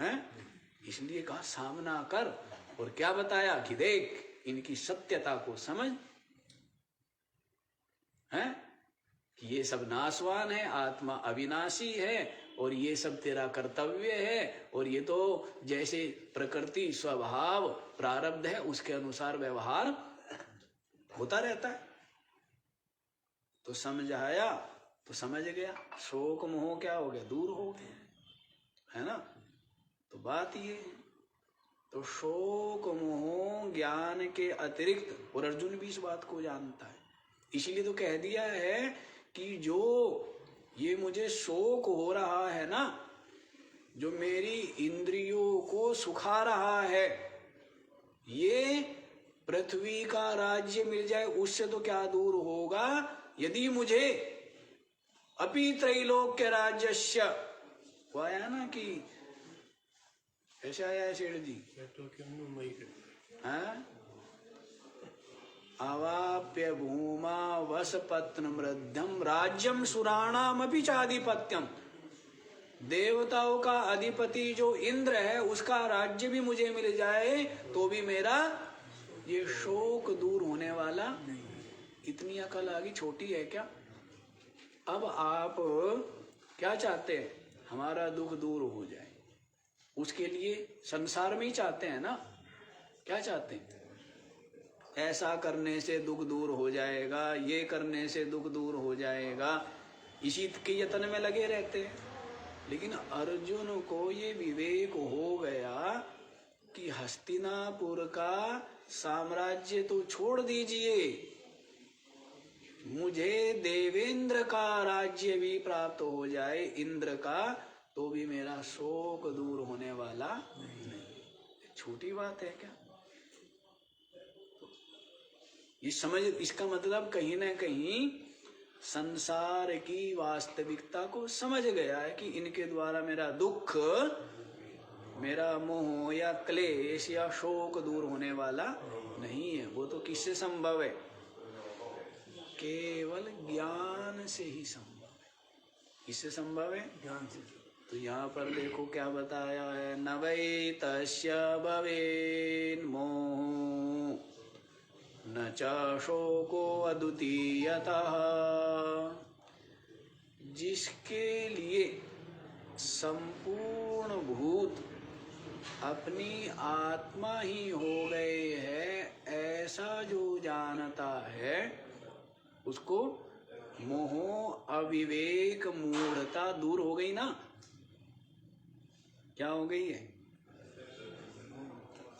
है। इसलिए कहा सामना कर। और क्या बताया कि देख इनकी सत्यता को समझ, है कि ये सब नाशवान है, आत्मा अविनाशी है और ये सब तेरा कर्तव्य है। और ये तो जैसे प्रकृति स्वभाव प्रारब्ध है उसके अनुसार व्यवहार होता रहता है। तो समझाया तो समझ गया, शोक मोह क्या हो गया? दूर हो गया, है ना। तो बात ये है। तो शोक मोह ज्ञान के अतिरिक्त, और अर्जुन भी इस बात को जानता है, इसीलिए तो कह दिया है कि जो ये मुझे शोक हो रहा है ना, जो मेरी इंद्रियों को सुखा रहा है, ये पृथ्वी का राज्य मिल जाए उससे तो क्या दूर होगा, यदि मुझे अपि त्रैलोक्य राज्यस्य, वो आया ना कि कैसे आया है सेठ जी? ये तो क्यों मई हैं? अवाप्य भूमा वसपत्न मृद्धम राज्यम सुराणाम अपि चाधिपत्यम। देवताओं का अधिपति जो इंद्र है उसका राज्य भी मुझे मिल जाए तो भी मेरा ये शोक दूर होने वाला नहीं। इतनी अकल आ गई, छोटी है क्या? अब आप क्या चाहते हैं? हमारा दुख दूर हो जाए, उसके लिए संसार में ही चाहते हैं ना? क्या चाहते हैं? ऐसा करने से दुख दूर हो जाएगा, ये करने से दुख दूर हो जाएगा, इसी के यत्न में लगे रहते हैं। लेकिन अर्जुन को ये विवेक हो गया कि हस्तिनापुर का साम्राज्य तो छोड़ दीजिए, मुझे देवेंद्र का राज्य भी प्राप्त हो जाए, इंद्र का, तो भी मेरा शोक दूर होने वाला नहीं। छोटी बात है क्या? इस समझ, इसका मतलब कहीं ना कहीं संसार की वास्तविकता को समझ गया है कि इनके द्वारा मेरा दुख, मेरा मोह या क्लेश या शोक दूर होने वाला नहीं है। वो तो किससे संभव है? केवल ज्ञान से ही संभव है। किससे संभव है? ज्ञान से। तो यहाँ पर देखो क्या बताया है, न वै तस्य भवेन् मोह न च शोको अद्वितीयतः। जिसके लिए संपूर्ण भूत अपनी आत्मा ही हो गए हैं, ऐसा जो जानता है उसको मोह, अविवेक, मूढ़ता दूर हो गई ना? क्या हो गई है?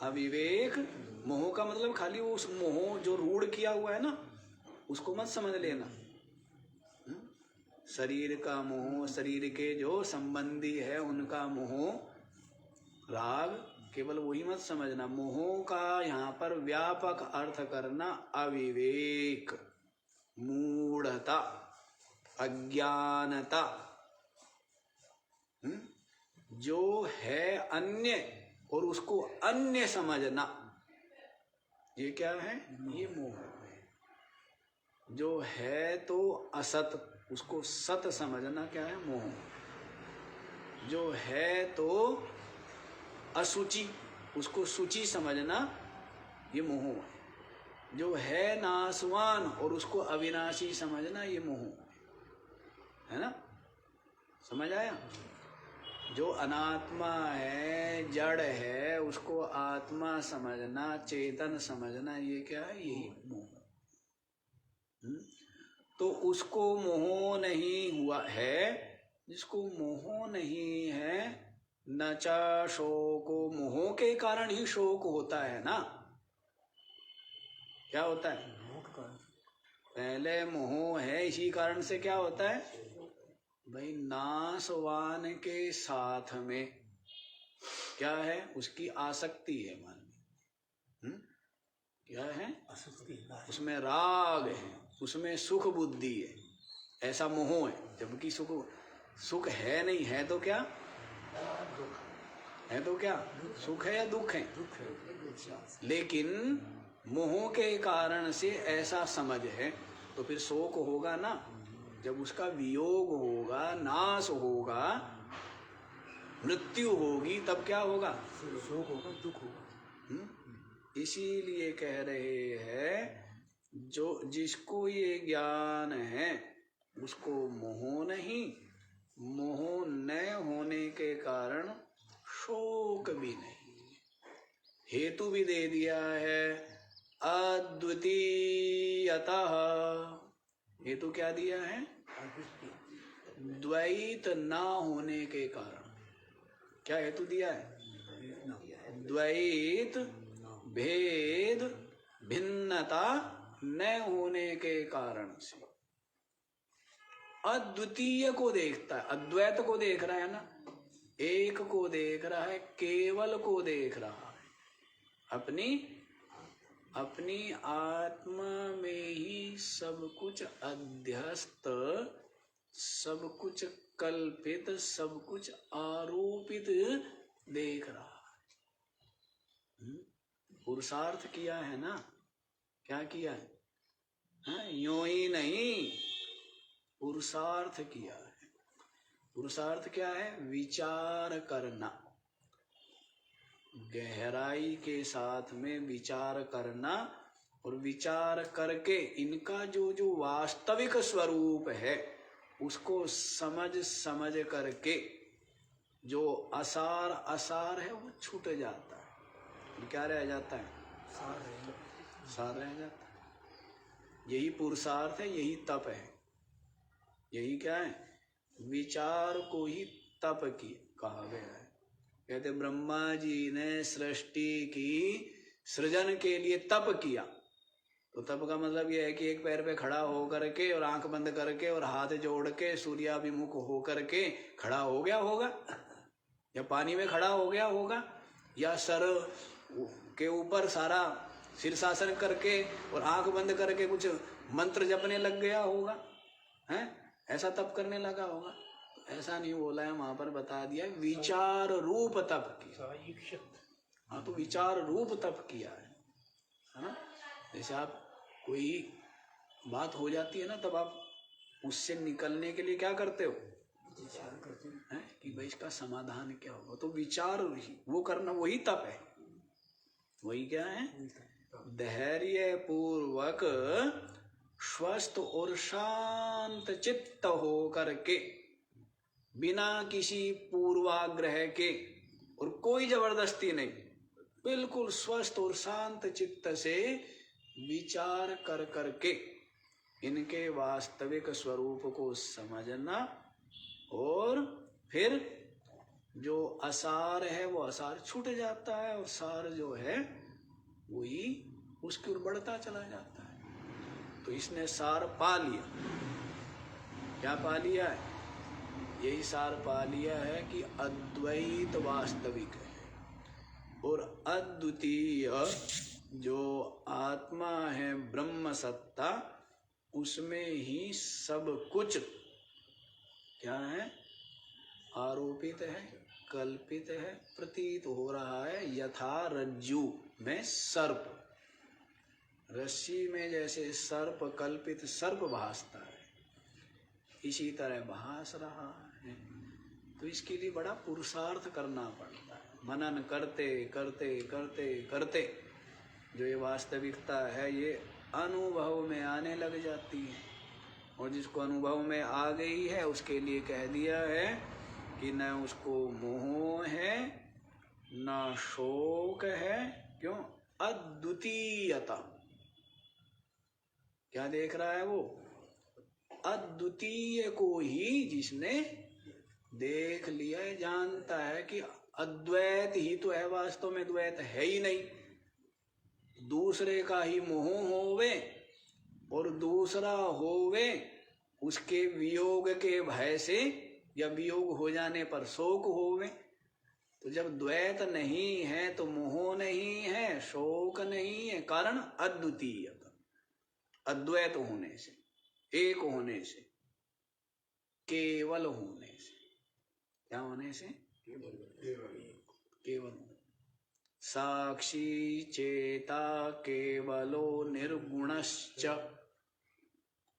अविवेक, मोह का मतलब खाली उस मोह जो रूढ़ किया हुआ है ना, उसको मत समझ लेना। शरीर का मोह, शरीर के जो संबंधी है उनका मोह, राग, केवल वही मत समझना। मोह का यहाँ पर व्यापक अर्थ करना अविवेक, मूढ़ता, अज्ञानता, जो है अन्य और उसको अन्य समझना, ये क्या है? ये मोह है। जो है तो असत, उसको सत समझना क्या है? मोह। जो है तो असुचि, उसको सुचि समझना, ये मोह है। जो है नाशवान और उसको अविनाशी समझना, ये मोह है ना? समझ आया? जो अनात्मा है, जड़ है, उसको आत्मा समझना, चेतन समझना, ये क्या है? यही मोह। तो उसको मोह नहीं हुआ है, जिसको मोह नहीं है, न च शोको, मोह के कारण ही शोक होता है ना? क्या होता है? पहले मोह है, इसी कारण से क्या होता है भाई? नाशवान के साथ में क्या है? उसकी आसक्ति है। मान क्या है? उसमें राग है, उसमें सुख बुद्धि है, ऐसा मोह है। जबकि सुख है नहीं, है तो क्या है? तो क्या सुख है या दुख है? लेकिन मोह के कारण से ऐसा समझ है, तो फिर शोक होगा ना? जब उसका वियोग होगा, नाश होगा, मृत्यु होगी, तब क्या होगा? शोक होगा, दुख होगा। इसीलिए कह रहे हैं, जो जिसको ये ज्ञान है उसको मोह नहीं, मोह न होने के कारण शोक भी नहीं। हेतु भी दे दिया है, अद्वितीयतः। हेतु क्या दिया है? द्वैत ना होने के कारण। क्या हेतु दिया है? द्वैत, भेद, भिन्नता न होने के कारण से। अद्वितीय को देखता है, अद्वैत को देख रहा है ना, एक को देख रहा है, केवल को देख रहा है। अपनी आत्मा में ही सब कुछ अध्यस्त, सब कुछ कल्पित, सब कुछ आरोपित देख रहा है। पुरुषार्थ किया है ना, क्या किया है? यूं ही नहीं, पुरुषार्थ किया है। पुरुषार्थ क्या है? विचार करना, गहराई के साथ में विचार करना, और विचार करके इनका जो जो वास्तविक स्वरूप है उसको समझ करके जो असार असार है वो छूट जाता है। क्या रह जाता है? सार रह जाता है। यही पुरुषार्थ है, यही तप है। यही क्या है? विचार को ही तप की कहा गया है। कहते ब्रह्मा जी ने सृष्टि की सृजन के लिए तप किया। तो तप का मतलब यह है कि एक पैर पे खड़ा हो करके और आंख बंद करके और हाथ जोड़ के सूर्याभिमुख हो करके खड़ा हो गया होगा, या पानी में खड़ा हो गया होगा, या सर के ऊपर सारा शीर्षासन करके और आंख बंद करके कुछ मंत्र जपने लग गया होगा, हैं? ऐसा तप करने लगा होगा? ऐसा नहीं बोला है, वहां पर बता दिया विचार रूप तप किया। हाँ, तो विचार रूप तप किया है ना। जैसे आप कोई बात हो जाती है ना, तब आप उससे निकलने के लिए क्या करते हो? विचार करते हैं कि भाई इसका समाधान क्या होगा। तो विचार वो करना वही तप है। वही क्या है? धैर्य पूर्वक स्वस्थ और शांत चित्त हो करके, बिना किसी पूर्वाग्रह के और कोई जबरदस्ती नहीं, बिल्कुल स्वस्थ और शांत चित्त से विचार कर करके इनके वास्तविक स्वरूप को समझना, और फिर जो असार है वो असार छूट जाता है, और सार जो है वही उसकी ओर बढ़ता चला जाता है। तो इसने सार पा लिया। क्या पा लिया है? यही सार पा लिया है कि अद्वैत वास्तविक है, और अद्वितीय जो आत्मा है ब्रह्म सत्ता, उसमें ही सब कुछ क्या है? आरोपित है, कल्पित है, प्रतीत हो रहा है। यथा रज्जु में सर्प, रस्सी में जैसे सर्प कल्पित सर्प भासता है, इसी तरह भास रहा है। तो इसके लिए बड़ा पुरुषार्थ करना पड़ता है। मनन करते करते करते करते जो ये वास्तविकता है ये अनुभव में आने लग जाती है। और जिसको अनुभव में आ गई है उसके लिए कह दिया है कि न उसको मोह है न शोक है। क्यों? अद्वितीयता। क्या देख रहा है वो? अद्वितीय को ही जिसने देख लिया है, जानता है कि अद्वैत ही तो है, वास्तव में द्वैत है ही नहीं। दूसरे का ही मोह होवे और दूसरा होवे उसके वियोग के भय से, या वियोग हो जाने पर शोक होवे। तो जब द्वैत नहीं है तो मोह नहीं है, शोक नहीं है। कारण अद्वितीयता, अद्वैत होने से, एक होने से, केवल होने से। क्या होने से? केवल। साक्षी चेता केवलो निर्गुणश्च,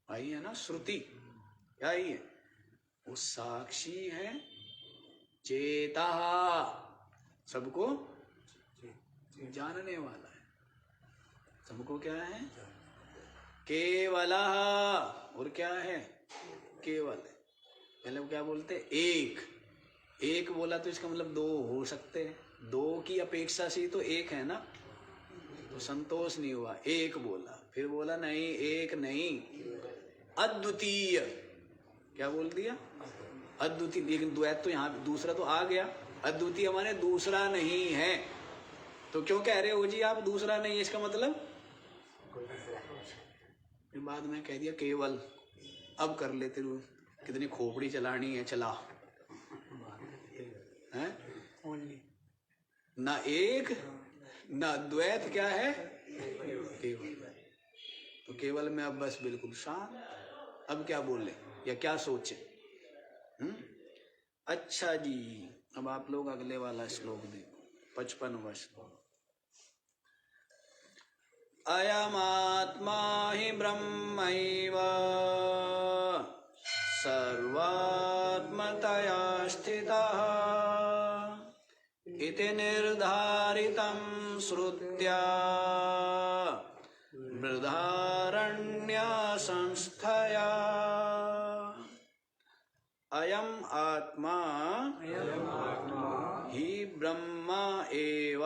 आई है ना श्रुति। क्या ही है? वो साक्षी है, चेता सबको जानने वाला है। सबको क्या है? केवला। और क्या है? केवल है। पहले वो क्या बोलते? एक। एक बोला तो इसका मतलब दो हो सकते हैं। दो की अपेक्षा से तो एक है ना, तो संतोष नहीं हुआ, एक बोला। फिर बोला नहीं, एक नहीं, अद्वितीय। क्या बोल दिया? अद्वितीय। लेकिन द्वैत तो यहाँ दूसरा तो आ गया। अद्वितीय माने दूसरा नहीं है। तो क्यों कह रहे हो जी आप दूसरा नहीं है? इसका मतलब फिर बाद में कह दिया केवल। अब कर लेते रहो, कितनी खोपड़ी चलानी है चला है। ना एक ना द्वैत, क्या है? केवल। तो केवल में अब बस बिल्कुल शांत। अब क्या बोले या क्या सोचे? अच्छा जी, अब आप लोग अगले वाला श्लोक देखो, 55वां श्लोक। अयमात्मा हि ब्रह्मैव सर्वात्मतया स्थितः इति निर्धारितं श्रुत्या बृहदारण्यसंस्थया। अयम आत्मा हि ब्रह्म एव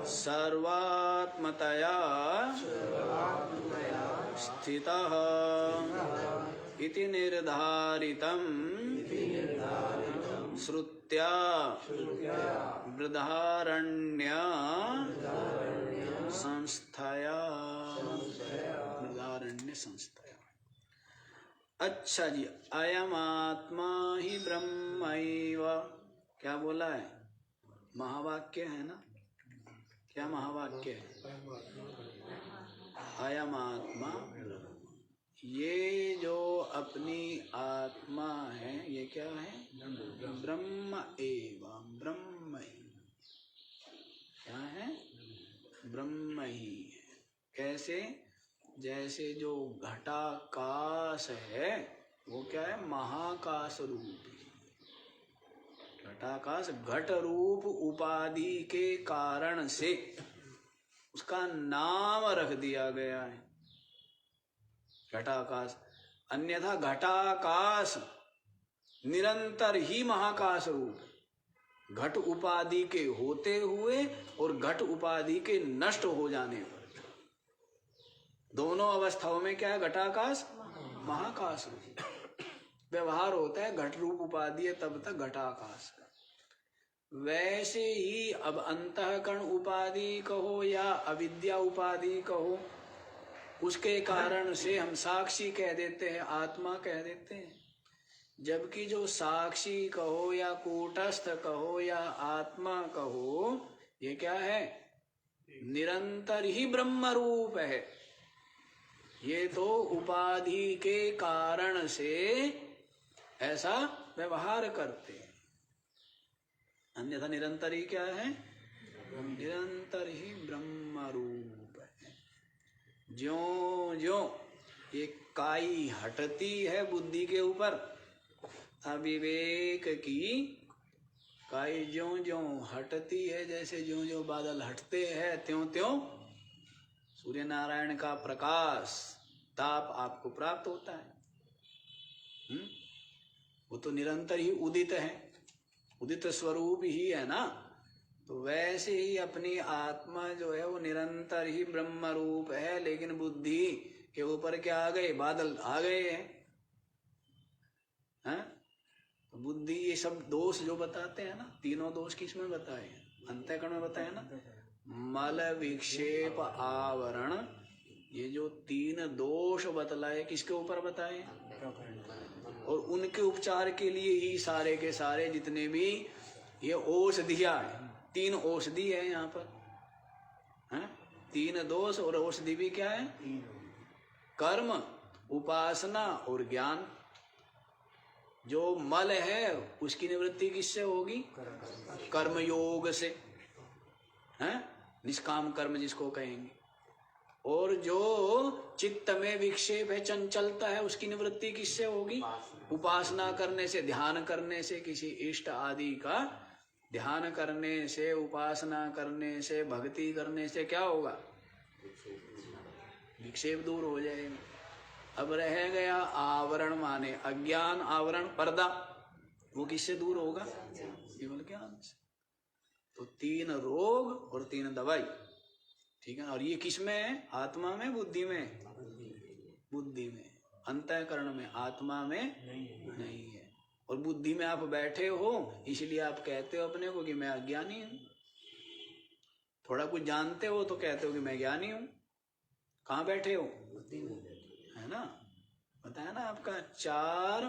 सर्वात्मतया स्थितः इति निर्धारितं श्रुत्या बृहदारण्य संस्थया। बृहदारण्य संस्थया। अच्छा जी, अयम आत्मा ही ब्रह्मैव, क्या बोला है? महावाक्य है ना? क्या महावाक्य है? अयम आत्मा, ये जो अपनी आत्मा है ये क्या है? ब्रह्म एवं, ब्रह्म ही। क्या है? ब्रह्म ही है। कैसे? जैसे जो घटाकाश है वो क्या है? महाकाश रूप। घटाकाश घट रूप उपाधि के कारण से उसका नाम रख दिया गया है घटाकाश। अन्यथा घटाकाश निरंतर ही महाकाश रूप, घट उपाधि के होते हुए और घट उपाधि के नष्ट हो जाने पर, दोनों अवस्थाओं में क्या है? घटाकाश महाकाश रूप व्यवहार होता है। घट रूप उपाधि है तब तक घटाकाश। वैसे ही अब अंतःकरण उपाधि कहो या अविद्या उपाधि कहो, उसके कारण से हम साक्षी कह देते हैं, आत्मा कह देते हैं। जबकि जो साक्षी कहो या कूटस्थ कहो या आत्मा कहो, ये क्या है? निरंतर ही ब्रह्म रूप है। ये तो उपाधि के कारण से ऐसा व्यवहार करते हैं, अन्यथा निरंतर ही क्या है? निरंतर ही ब्रह्म रूप है। ज्यों ज्यों ये काई हटती है बुद्धि के ऊपर, अविवेक की काई ज्यों ज्यों हटती है, जैसे ज्यों ज्यों बादल हटते हैं त्यों त्यों सूर्य नारायण का प्रकाश ताप आपको प्राप्त होता है। वो तो निरंतर ही उदित है, उदित स्वरूप ही है ना। तो वैसे ही अपनी आत्मा जो है वो निरंतर ही ब्रह्म रूप है, लेकिन बुद्धि के ऊपर क्या आ गए? बादल आ गए हैं। तो बुद्धि ये सब दोष जो बताते हैं ना, तीनों दोष किसमें बताए हैं? अंतःकरण में बताए ना। मल विक्षेप आवरण, ये जो तीन दोष बतलाए किसके ऊपर बताए? और उनके उपचार के लिए ही सारे के सारे जितने भी ये औषधियां है, तीन औषधि है यहाँ पर, है? तीन दोष और औषधि भी क्या है? कर्म, उपासना और ज्ञान। जो मल है उसकी निवृत्ति किससे होगी? कर्म योग से, है? निष्काम कर्म जिसको कहेंगे। और जो चित्त में विक्षेप है, चंचलता है, उसकी निवृत्ति किससे होगी? उपासना करने से, ध्यान करने से, किसी इष्ट आदि का ध्यान करने से, उपासना करने से, भक्ति करने से क्या होगा? विक्षेप दूर हो जाएगा। अब रह गया आवरण, माने अज्ञान आवरण, पर्दा, वो किससे दूर होगा? केवल ज्ञान से। तो तीन रोग और तीन दवाई, ठीक है। और ये किस में है? आत्मा में, बुद्धि में? बुद्धि में, अंतःकरण में, आत्मा में नहीं है। और बुद्धि में आप बैठे हो, इसलिए आप कहते हो अपने को कि मैं अज्ञानी हूं। थोड़ा कुछ जानते हो तो कहते हो कि मैं ज्ञानी हूं। कहाँ बैठे हो? है ना, बताया ना, आपका 4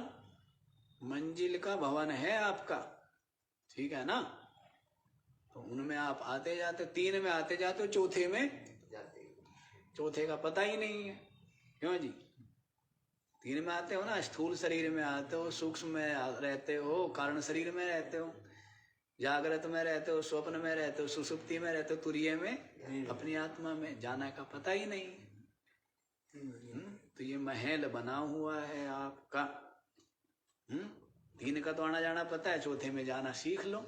मंजिल का भवन है आपका, ठीक है ना। तो उनमें आप आते जाते, 3 में आते जाते हो, चौथे में चौथे का पता ही नहीं है। क्यों जी? 3 में आते हो ना, स्थूल शरीर में आते हो, सूक्ष्म में रहते हो, कारण शरीर में रहते हो। जागृत में रहते हो, स्वप्न में रहते हो, सुसुप्ति में रहते हो, तुरीय में, अपनी आत्मा में जाने का पता ही नहीं। तो ये महल बना हुआ है आपका। 3 का तो आना जाना पता है, चौथे में जाना सीख लो,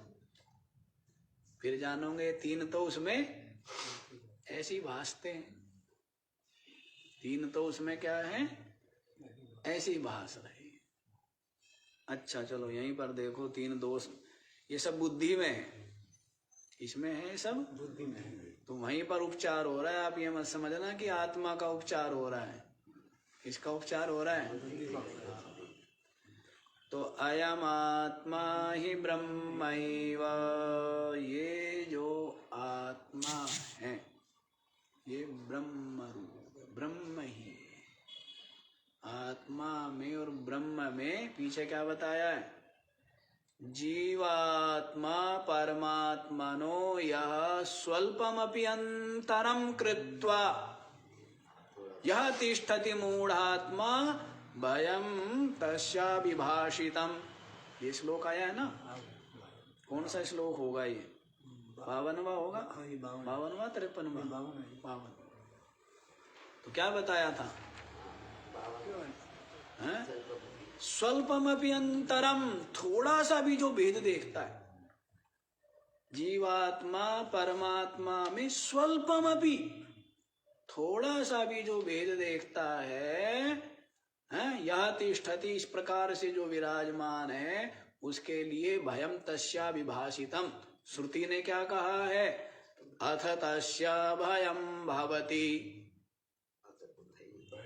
फिर जानोगे। 3 तो उसमें ऐसी भासते हैं, 3 तो उसमें क्या है, ऐसी भास रही। अच्छा चलो यहीं पर देखो 3 दोष, ये सब बुद्धि में है, इसमें है सब बुद्धि में, तो वहीं पर उपचार हो रहा है। आप ये मत समझना कि आत्मा का उपचार हो रहा है, किसका उपचार हो रहा है? तो अयम आत्मा ही ब्रह्मैव, ये जो आत्मा है ये ब्रह्म रूप, ब्रह्म ही है। आत्मा में और ब्रह्म में पीछे क्या बताया है? जीवात्मा परमात्मनो यः स्वल्पमपि अंतरं कृत्वा यः तिष्ठति मूढ़ात्मा भयं तस्या विभाषितम्। ये श्लोक आया है ना? कौन सा श्लोक होगा ये? 52वां होगा, 52वां 53वां 52। तो क्या बताया था? स्वल्पमपि अंतरम, थोड़ा सा भी जो भेद देखता है जीवात्मा परमात्मा में, स्वल्पमपि, थोड़ा सा भी जो भेद देखता है, यह तिष्ठति, इस प्रकार से जो विराजमान है, उसके लिए भयम तस्या विभाषितम। श्रुति ने क्या कहा है? अथ तस्या भयम भवति,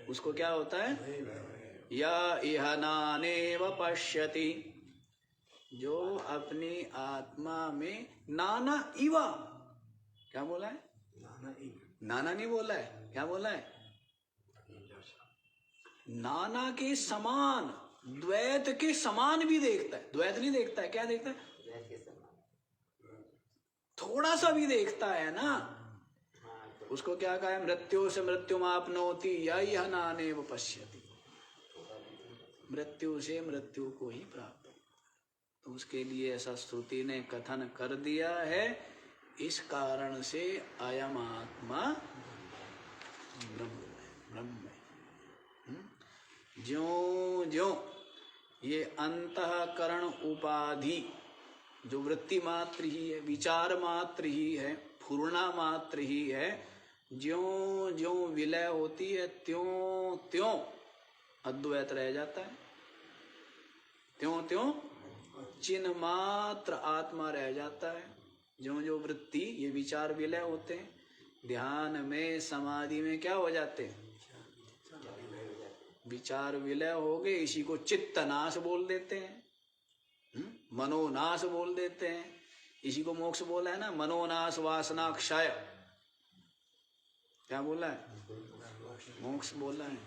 उसको क्या होता है? या इह नानेव पश्यति, जो अपनी आत्मा में नाना इवा, क्या बोला है? नाना नहीं बोला है, क्या बोला है? नाना के समान, द्वैत के समान भी देखता है। द्वैत नहीं देखता है, क्या देखता है? थोड़ा सा भी देखता है ना, उसको क्या कहा है? मृत्यु से मृत्यु मापनोति यह नानेव पश्यति, मृत्यु से मृत्यु को ही प्राप्त। तो उसके लिए ऐसा श्रुति ने कथन कर दिया है। इस कारण से अयम आत्मा ब्रह्म है। ज्यों ज्यों ये अंतःकरण उपाधि जो वृत्ति मात्र ही है, विचार मात्र ही है, फूर्णा मात्र ही है, ज्यों ज्यों विलय होती है त्यों त्यों अद्वैत रह जाता है, त्यों त्यों चिन्ह मात्र आत्मा रह जाता है। ज्यों ज्यों वृत्ति ये विचार विलय होते हैं, ध्यान में समाधि में क्या हो जाते हैं? विचार विलय हो गए, इसी को चित्तनाश बोल देते हैं, मनोनाश बोल देते हैं। इसी को मोक्ष बोला है ना, मनोनाश वासना क्षय, क्या बोला है? मोक्ष बोला है।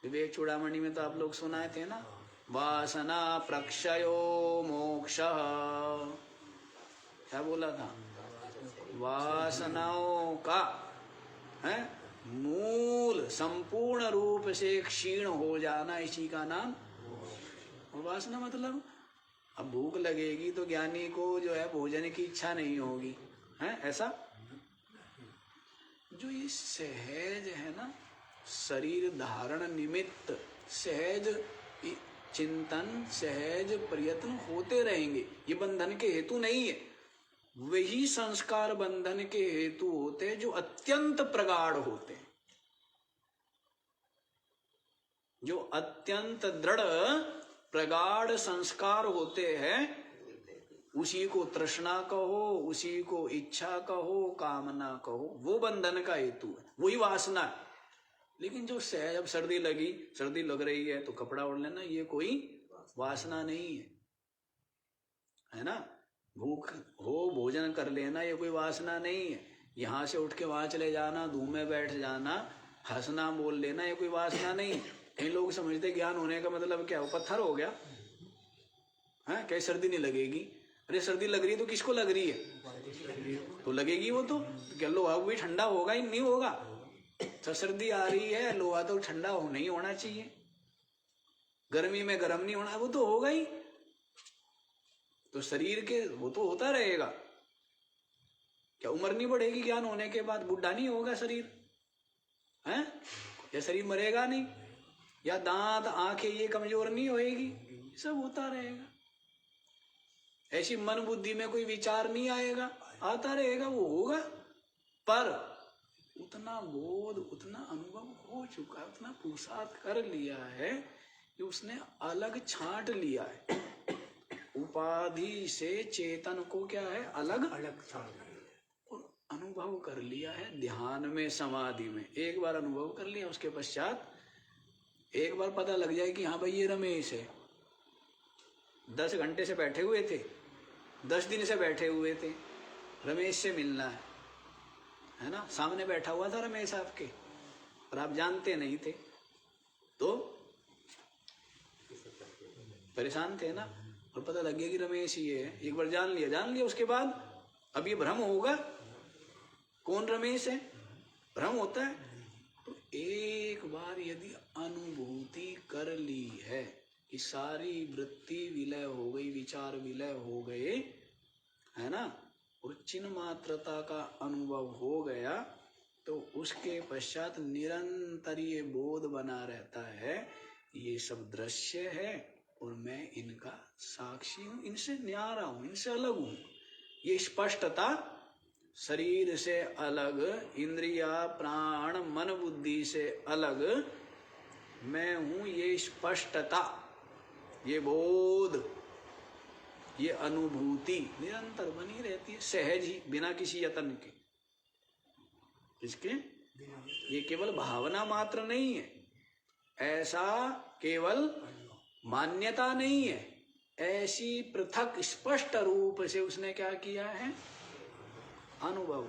विवेक चूड़ामणि में तो आप लोग सुनाए थे ना, वासना प्रक्षयो मोक्ष, क्या बोला था? वासनाओं का है मूल संपूर्ण रूप से क्षीण हो जाना, इसी का नाम। और वासना मतलब अब भूख लगेगी तो ज्ञानी को जो है भोजन की इच्छा नहीं होगी, है ऐसा? जो ये सहज है ना, शरीर धारण निमित्त सहज चिंतन, सहज प्रयत्न होते रहेंगे, ये बंधन के हेतु नहीं है। वही संस्कार बंधन के हेतु होते हैं जो अत्यंत प्रगाढ़ होते हैं, जो अत्यंत दृढ़ प्रगाढ़ संस्कार होते हैं। उसी को तृष्णा कहो, उसी को इच्छा कहो, कामना कहो, वो बंधन का हेतु है, वही वासना है। लेकिन जो सहज, अब सर्दी लग रही है तो कपड़ा ओढ़ लेना, ये कोई वासना नहीं है ना? भूख हो भोजन कर लेना, ये कोई वासना नहीं है। यहाँ से उठ के वहां चले जाना, धूम में बैठ जाना, हंसना, बोल लेना, ये कोई वासना नहीं है। कई लोग समझते क्या होने का मतलब क्या हो, पत्थर हो गया है, क्या सर्दी नहीं लगेगी? अरे सर्दी लग रही है तो किसको लग रही है? तो लगेगी वो तो क्या लोहा भी ठंडा होगा ही नहीं होगा? तो सर्दी आ रही है, लोहा तो ठंडा नहीं होना चाहिए, गर्मी में गर्म नहीं होना, वो तो होगा ही। तो शरीर के वो तो होता रहेगा, क्या उम्र नहीं बढ़ेगी ज्ञान होने के बाद? बुढ़ा नहीं होगा शरीर, है? या शरीर मरेगा नहीं? या दांत आंखें ये कमजोर नहीं होएगी? सब होता रहेगा। ऐसी मन बुद्धि में कोई विचार नहीं आएगा, आता रहेगा, वो होगा। पर उतना बोध, उतना अनुभव हो चुका है, उतना पुरुषार्थ कर लिया है कि उसने अलग छांट लिया है। उपाधि से चेतन को क्या है? अलग अलग था। और अनुभव कर लिया है ध्यान में, समाधि में। एक बार अनुभव कर लिया, उसके पश्चात एक बार पता लग जाए कि हाँ भाई ये रमेश है। 10 घंटे से बैठे हुए थे, 10 दिन से बैठे हुए थे, रमेश से मिलना है ना? सामने बैठा हुआ था रमेश आपके, और आप जानते नहीं थे, तो परेशान थे ना। और पता लग गया कि रमेश ही है। एक बार जान लिया, उसके बाद अब ये भ्रम होगा कौन रमेश है? भ्रम होता है। तो एक बार यदि अनुभूति कर ली है कि सारी वृत्ति विलय हो गई, विचार विलय हो गए, है ना, और चिन्ह मात्रता का अनुभव हो गया, तो उसके पश्चात निरंतर ये बोध बना रहता है, ये सब दृश्य है और मैं इनका साक्षी हूं, इनसे न्यारा हूं, इनसे अलग हूं। ये स्पष्टता शरीर से अलग, इंद्रिया प्राण मन बुद्धि से अलग मैं हूं, ये स्पष्टता, ये बोध, ये अनुभूति निरंतर बनी रहती है, सहज ही, बिना किसी यत्न के। इसके ये केवल भावना मात्र नहीं है, ऐसा केवल मान्यता नहीं है, ऐसी पृथक स्पष्ट रूप से उसने क्या किया है? अनुभव।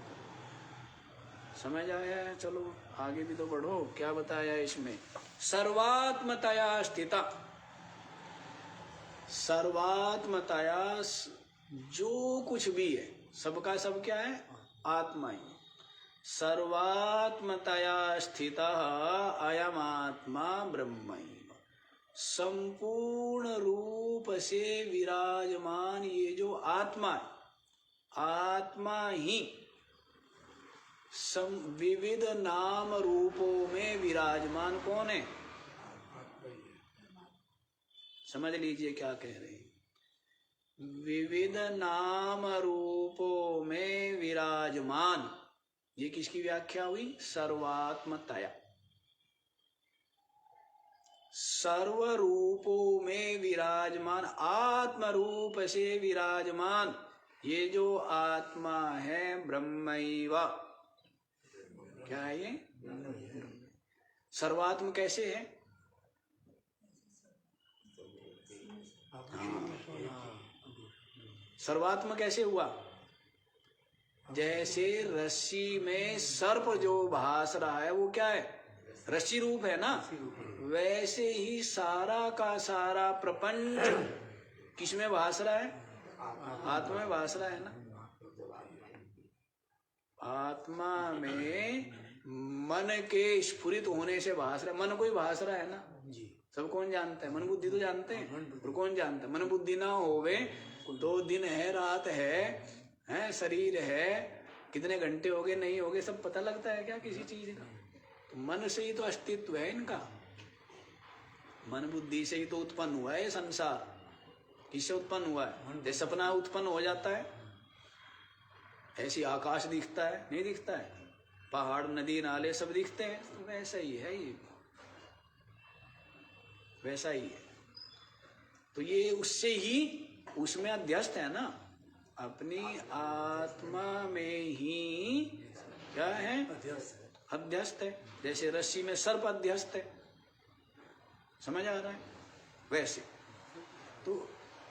समझ आया है? चलो आगे भी तो बढ़ो। क्या बताया इसमें? सर्वात्मतया स्थिता, सर्वात्मतया, जो कुछ भी है सबका सब क्या है? आत्मा ही। सर्वात्मतया स्थिता अयम आत्मा ब्रह्मैव, संपूर्ण रूप से विराजमान ये जो आत्मा है, आत्मा ही विविध नाम रूपों में विराजमान कौन है? समझ लीजिए क्या कह रहे हैं। विविध नाम रूपों में विराजमान, ये किसकी व्याख्या हुई? सर्वात्मतया। सर्व रूपों में विराजमान, आत्म रूप से विराजमान ये जो आत्मा है, ब्रह्मैव, क्या है ये? सर्वात्म कैसे है? सर्वात्म कैसे हुआ? जैसे रस्सी में सर्प जो भास रहा है वो क्या है? रस्सी रूप है ना। वैसे ही सारा का सारा प्रपंच किसमें भास रहा है? आत्मा में भास रहा है ना। आत्मा में मन के स्फुरित होने से भास रहा है, मन को ही भास रहा है ना। सब कौन जानता है? मन बुद्धि तो जानते हैं, और कौन जानता है? मन बुद्धि ना होवे तो दिन है रात है शरीर है, कितने घंटे हो गए नहीं हो गए सब पता लगता है क्या किसी चीज का? तो मन से ही तो अस्तित्व है इनका, मन बुद्धि से ही तो उत्पन्न हुआ है संसार। किससे उत्पन्न हुआ है? जैसे सपना उत्पन्न हो जाता है, ऐसी आकाश दिखता है, नहीं दिखता है? पहाड़ नदी नाले सब दिखते हैं, तो वैसा ही है ये, वैसा ही है। तो ये उससे ही, उसमें अध्यस्त है ना, अपनी आत्मा में ही क्या है? अध्यस्त है। जैसे रस्सी में सर्प अध्यस्त है, समझ आ रहा है? वैसे तो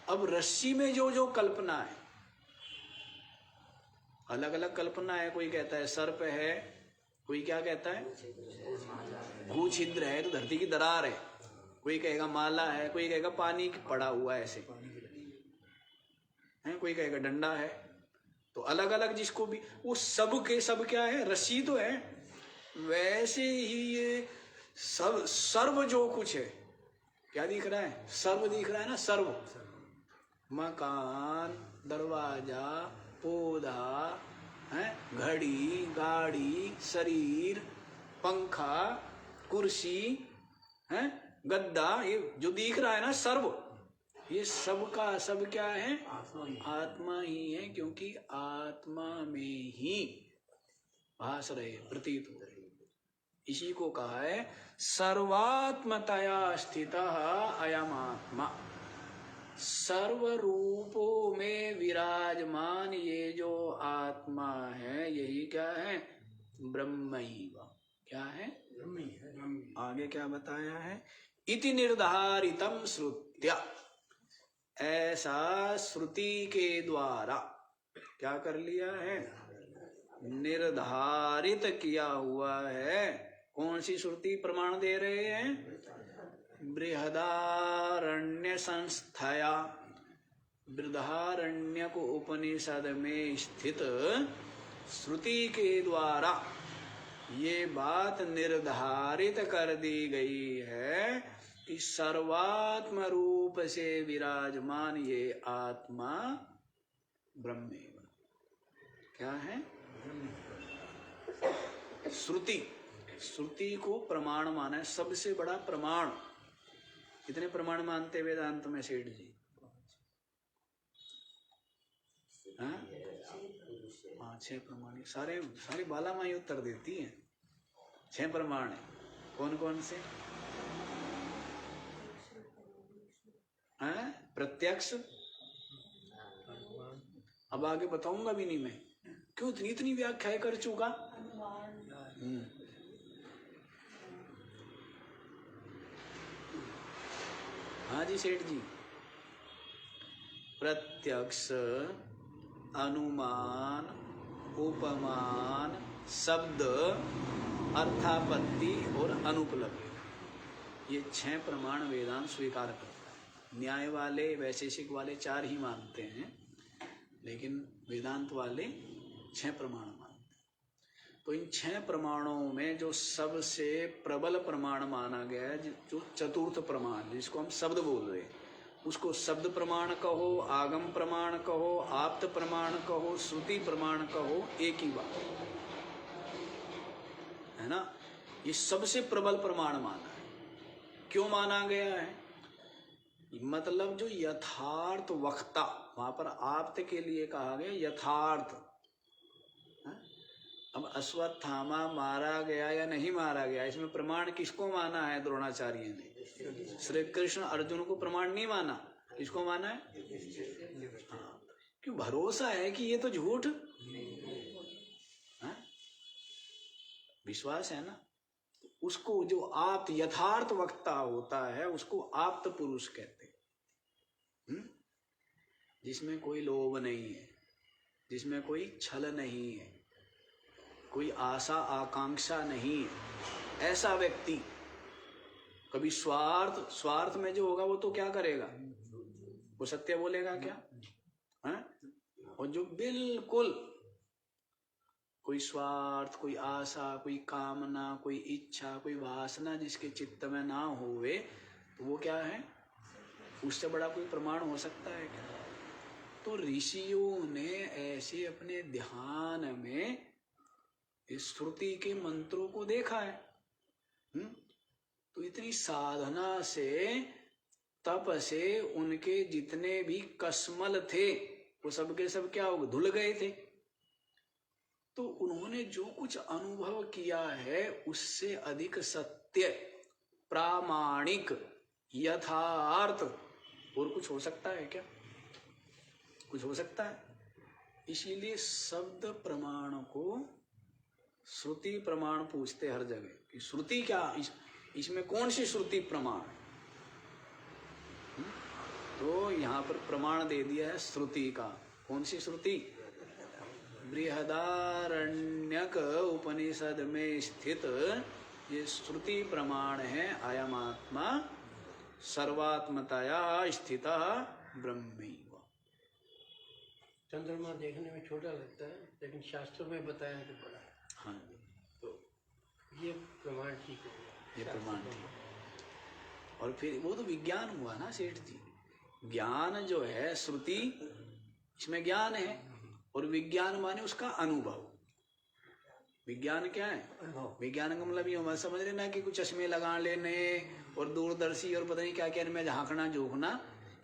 अब रस्सी में जो जो कल्पना है, अलग अलग कल्पना है। कोई कहता है सर्प है, कोई क्या कहता है भू छिद्र है तो धरती की दरार है, कोई कहेगा माला है, कोई कहेगा पानी पड़ा हुआ है ऐसे है, कोई कहेगा डंडा है। तो अलग अलग जिसको भी, वो सब के सब क्या है? रस्सी तो है। वैसे ही ये सब सर्व जो कुछ है क्या दिख रहा है? सर्व दिख रहा है ना। सर्व मकान, दरवाजा, पौधा है, घड़ी, गाड़ी, शरीर, पंखा, कुर्सी है, गद्दा, ये जो दिख रहा है ना सर्व, ये सब का सब क्या है? आत्मा ही है, क्योंकि आत्मा में ही भास रहे, प्रतीत हो रहे। इसी को कहा है सर्वात्मतया स्थितः अयम आत्मा। सर्व रूपों में विराजमान ये जो आत्मा है, यही क्या है? ब्रह्मैव। क्या है? आगे क्या बताया है? इति निर्धारितम श्रुत्या, ऐसा श्रुति के द्वारा क्या कर लिया है? निर्धारित किया हुआ है। कौन सी श्रुति प्रमाण दे रहे हैं? बृहदारण्य संस्थया, बृहदारण्यक उपनिषद में स्थित श्रुति के द्वारा ये बात निर्धारित कर दी गई है कि सर्वात्म रूप से विराजमान ये आत्मा ब्रह्मेव। क्या है? श्रुति, श्रुति को प्रमाण माना है, सबसे बड़ा प्रमाण। कितने प्रमाण मानते वेदांत में सेठ जी? हाँ, 6 प्रमाण। सारी बाला माई उत्तर देती है। 6 प्रमाण है। कौन कौन से? हाँ, प्रत्यक्ष, अब आगे बताऊंगा भी नहीं मैं, क्यों इतनी व्याख्या कर चुका। हाँ जी सेठ जी, प्रत्यक्ष, अनुमान, उपमान, शब्द, अर्थापत्ति और अनुपलब्धि, ये 6 प्रमाण वेदांत स्वीकार करता है। न्याय वाले, वैशेषिक वाले 4 ही मानते हैं, लेकिन वेदांत वाले 6 प्रमाण मानते हैं। तो इन 6 प्रमाणों में जो सबसे प्रबल प्रमाण माना गया है, जो चतुर्थ प्रमाण, जिसको हम शब्द बोल रहे हैं, उसको शब्द प्रमाण कहो, आगम प्रमाण कहो, आप्त प्रमाण कहो, श्रुति प्रमाण कहो, एक ही बात है ना। ये सबसे प्रबल प्रमाण माना है। क्यों माना गया है? मतलब जो यथार्थ वक्ता, वहां पर आप्त के लिए कहा गया यथार्थ। अब अश्वत्थामा मारा गया या नहीं मारा गया, इसमें प्रमाण किसको माना है? द्रोणाचार्य ने श्री कृष्ण अर्जुन को प्रमाण नहीं माना। किसको माना है? हाँ, क्यों? भरोसा है कि ये तो झूठ, विश्वास है ना। उसको जो आप्त यथार्थ वक्ता होता है, उसको आप्त पुरुष कहते हैं। जिसमें कोई लोभ नहीं है, जिसमें कोई छल नहीं है, कोई आशा आकांक्षा नहीं है, ऐसा व्यक्ति। कभी स्वार्थ में जो होगा वो तो क्या करेगा? वो सत्य बोलेगा क्या? है? और जो बिल्कुल कोई स्वार्थ, कोई आशा, कोई कामना, कोई इच्छा, कोई वासना जिसके चित्त में ना होवे, तो वो क्या है? उससे बड़ा कोई प्रमाण हो सकता है क्या? तो ऋषियों ने ऐसे अपने ध्यान में इस श्रुति के मंत्रों को देखा है। तो इतनी साधना से, तप से उनके जितने भी कसमल थे वो सब के सब क्या हो गए? धुल गए थे। तो उन्होंने जो कुछ अनुभव किया है उससे अधिक सत्य, प्रामाणिक, यथार्थ और कुछ हो सकता है क्या? कुछ हो सकता है? इसीलिए शब्द प्रमाण को श्रुति प्रमाण पूछते हर जगह कि श्रुति क्या, इसमें कौन सी श्रुति प्रमाण है? तो यहाँ पर प्रमाण दे दिया है श्रुति का। कौन सी श्रुति? बृहदारण्यक उपनिषद में स्थित ये श्रुति प्रमाण है। अयम आत्मा सर्वात्मतया स्थितः ब्रह्मैव। चंद्रमा देखने में छोटा लगता है, लेकिन शास्त्रों में बताया कि बड़ा है। हाँ, तो ये प्रमाण ठीक है, ये प्रमाण ठीक। और फिर वो तो विज्ञान हुआ ना सेठ जी। ज्ञान जो है श्रुति, इसमें ज्ञान है, और विज्ञान माने उसका अनुभव। विज्ञान क्या है? विज्ञान का मतलब ये मत समझ लेना कि कुछ चश्मे लगा लेने और दूरदर्शी और पता नहीं क्या क्या इनमें झांकना झोंकना,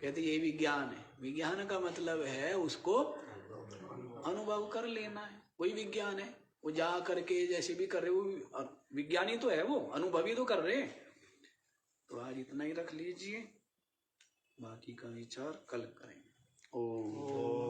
कहते ये विज्ञान है। विज्ञान का मतलब है उसको अनुभव कर लेना है, वही विज्ञान है। वो जा करके जैसे भी कर रहे वो विज्ञानी तो है, वो अनुभवी तो कर रहे। तो आज इतना ही रख लीजिए, बाकी का विचार कल करेंगे। ओम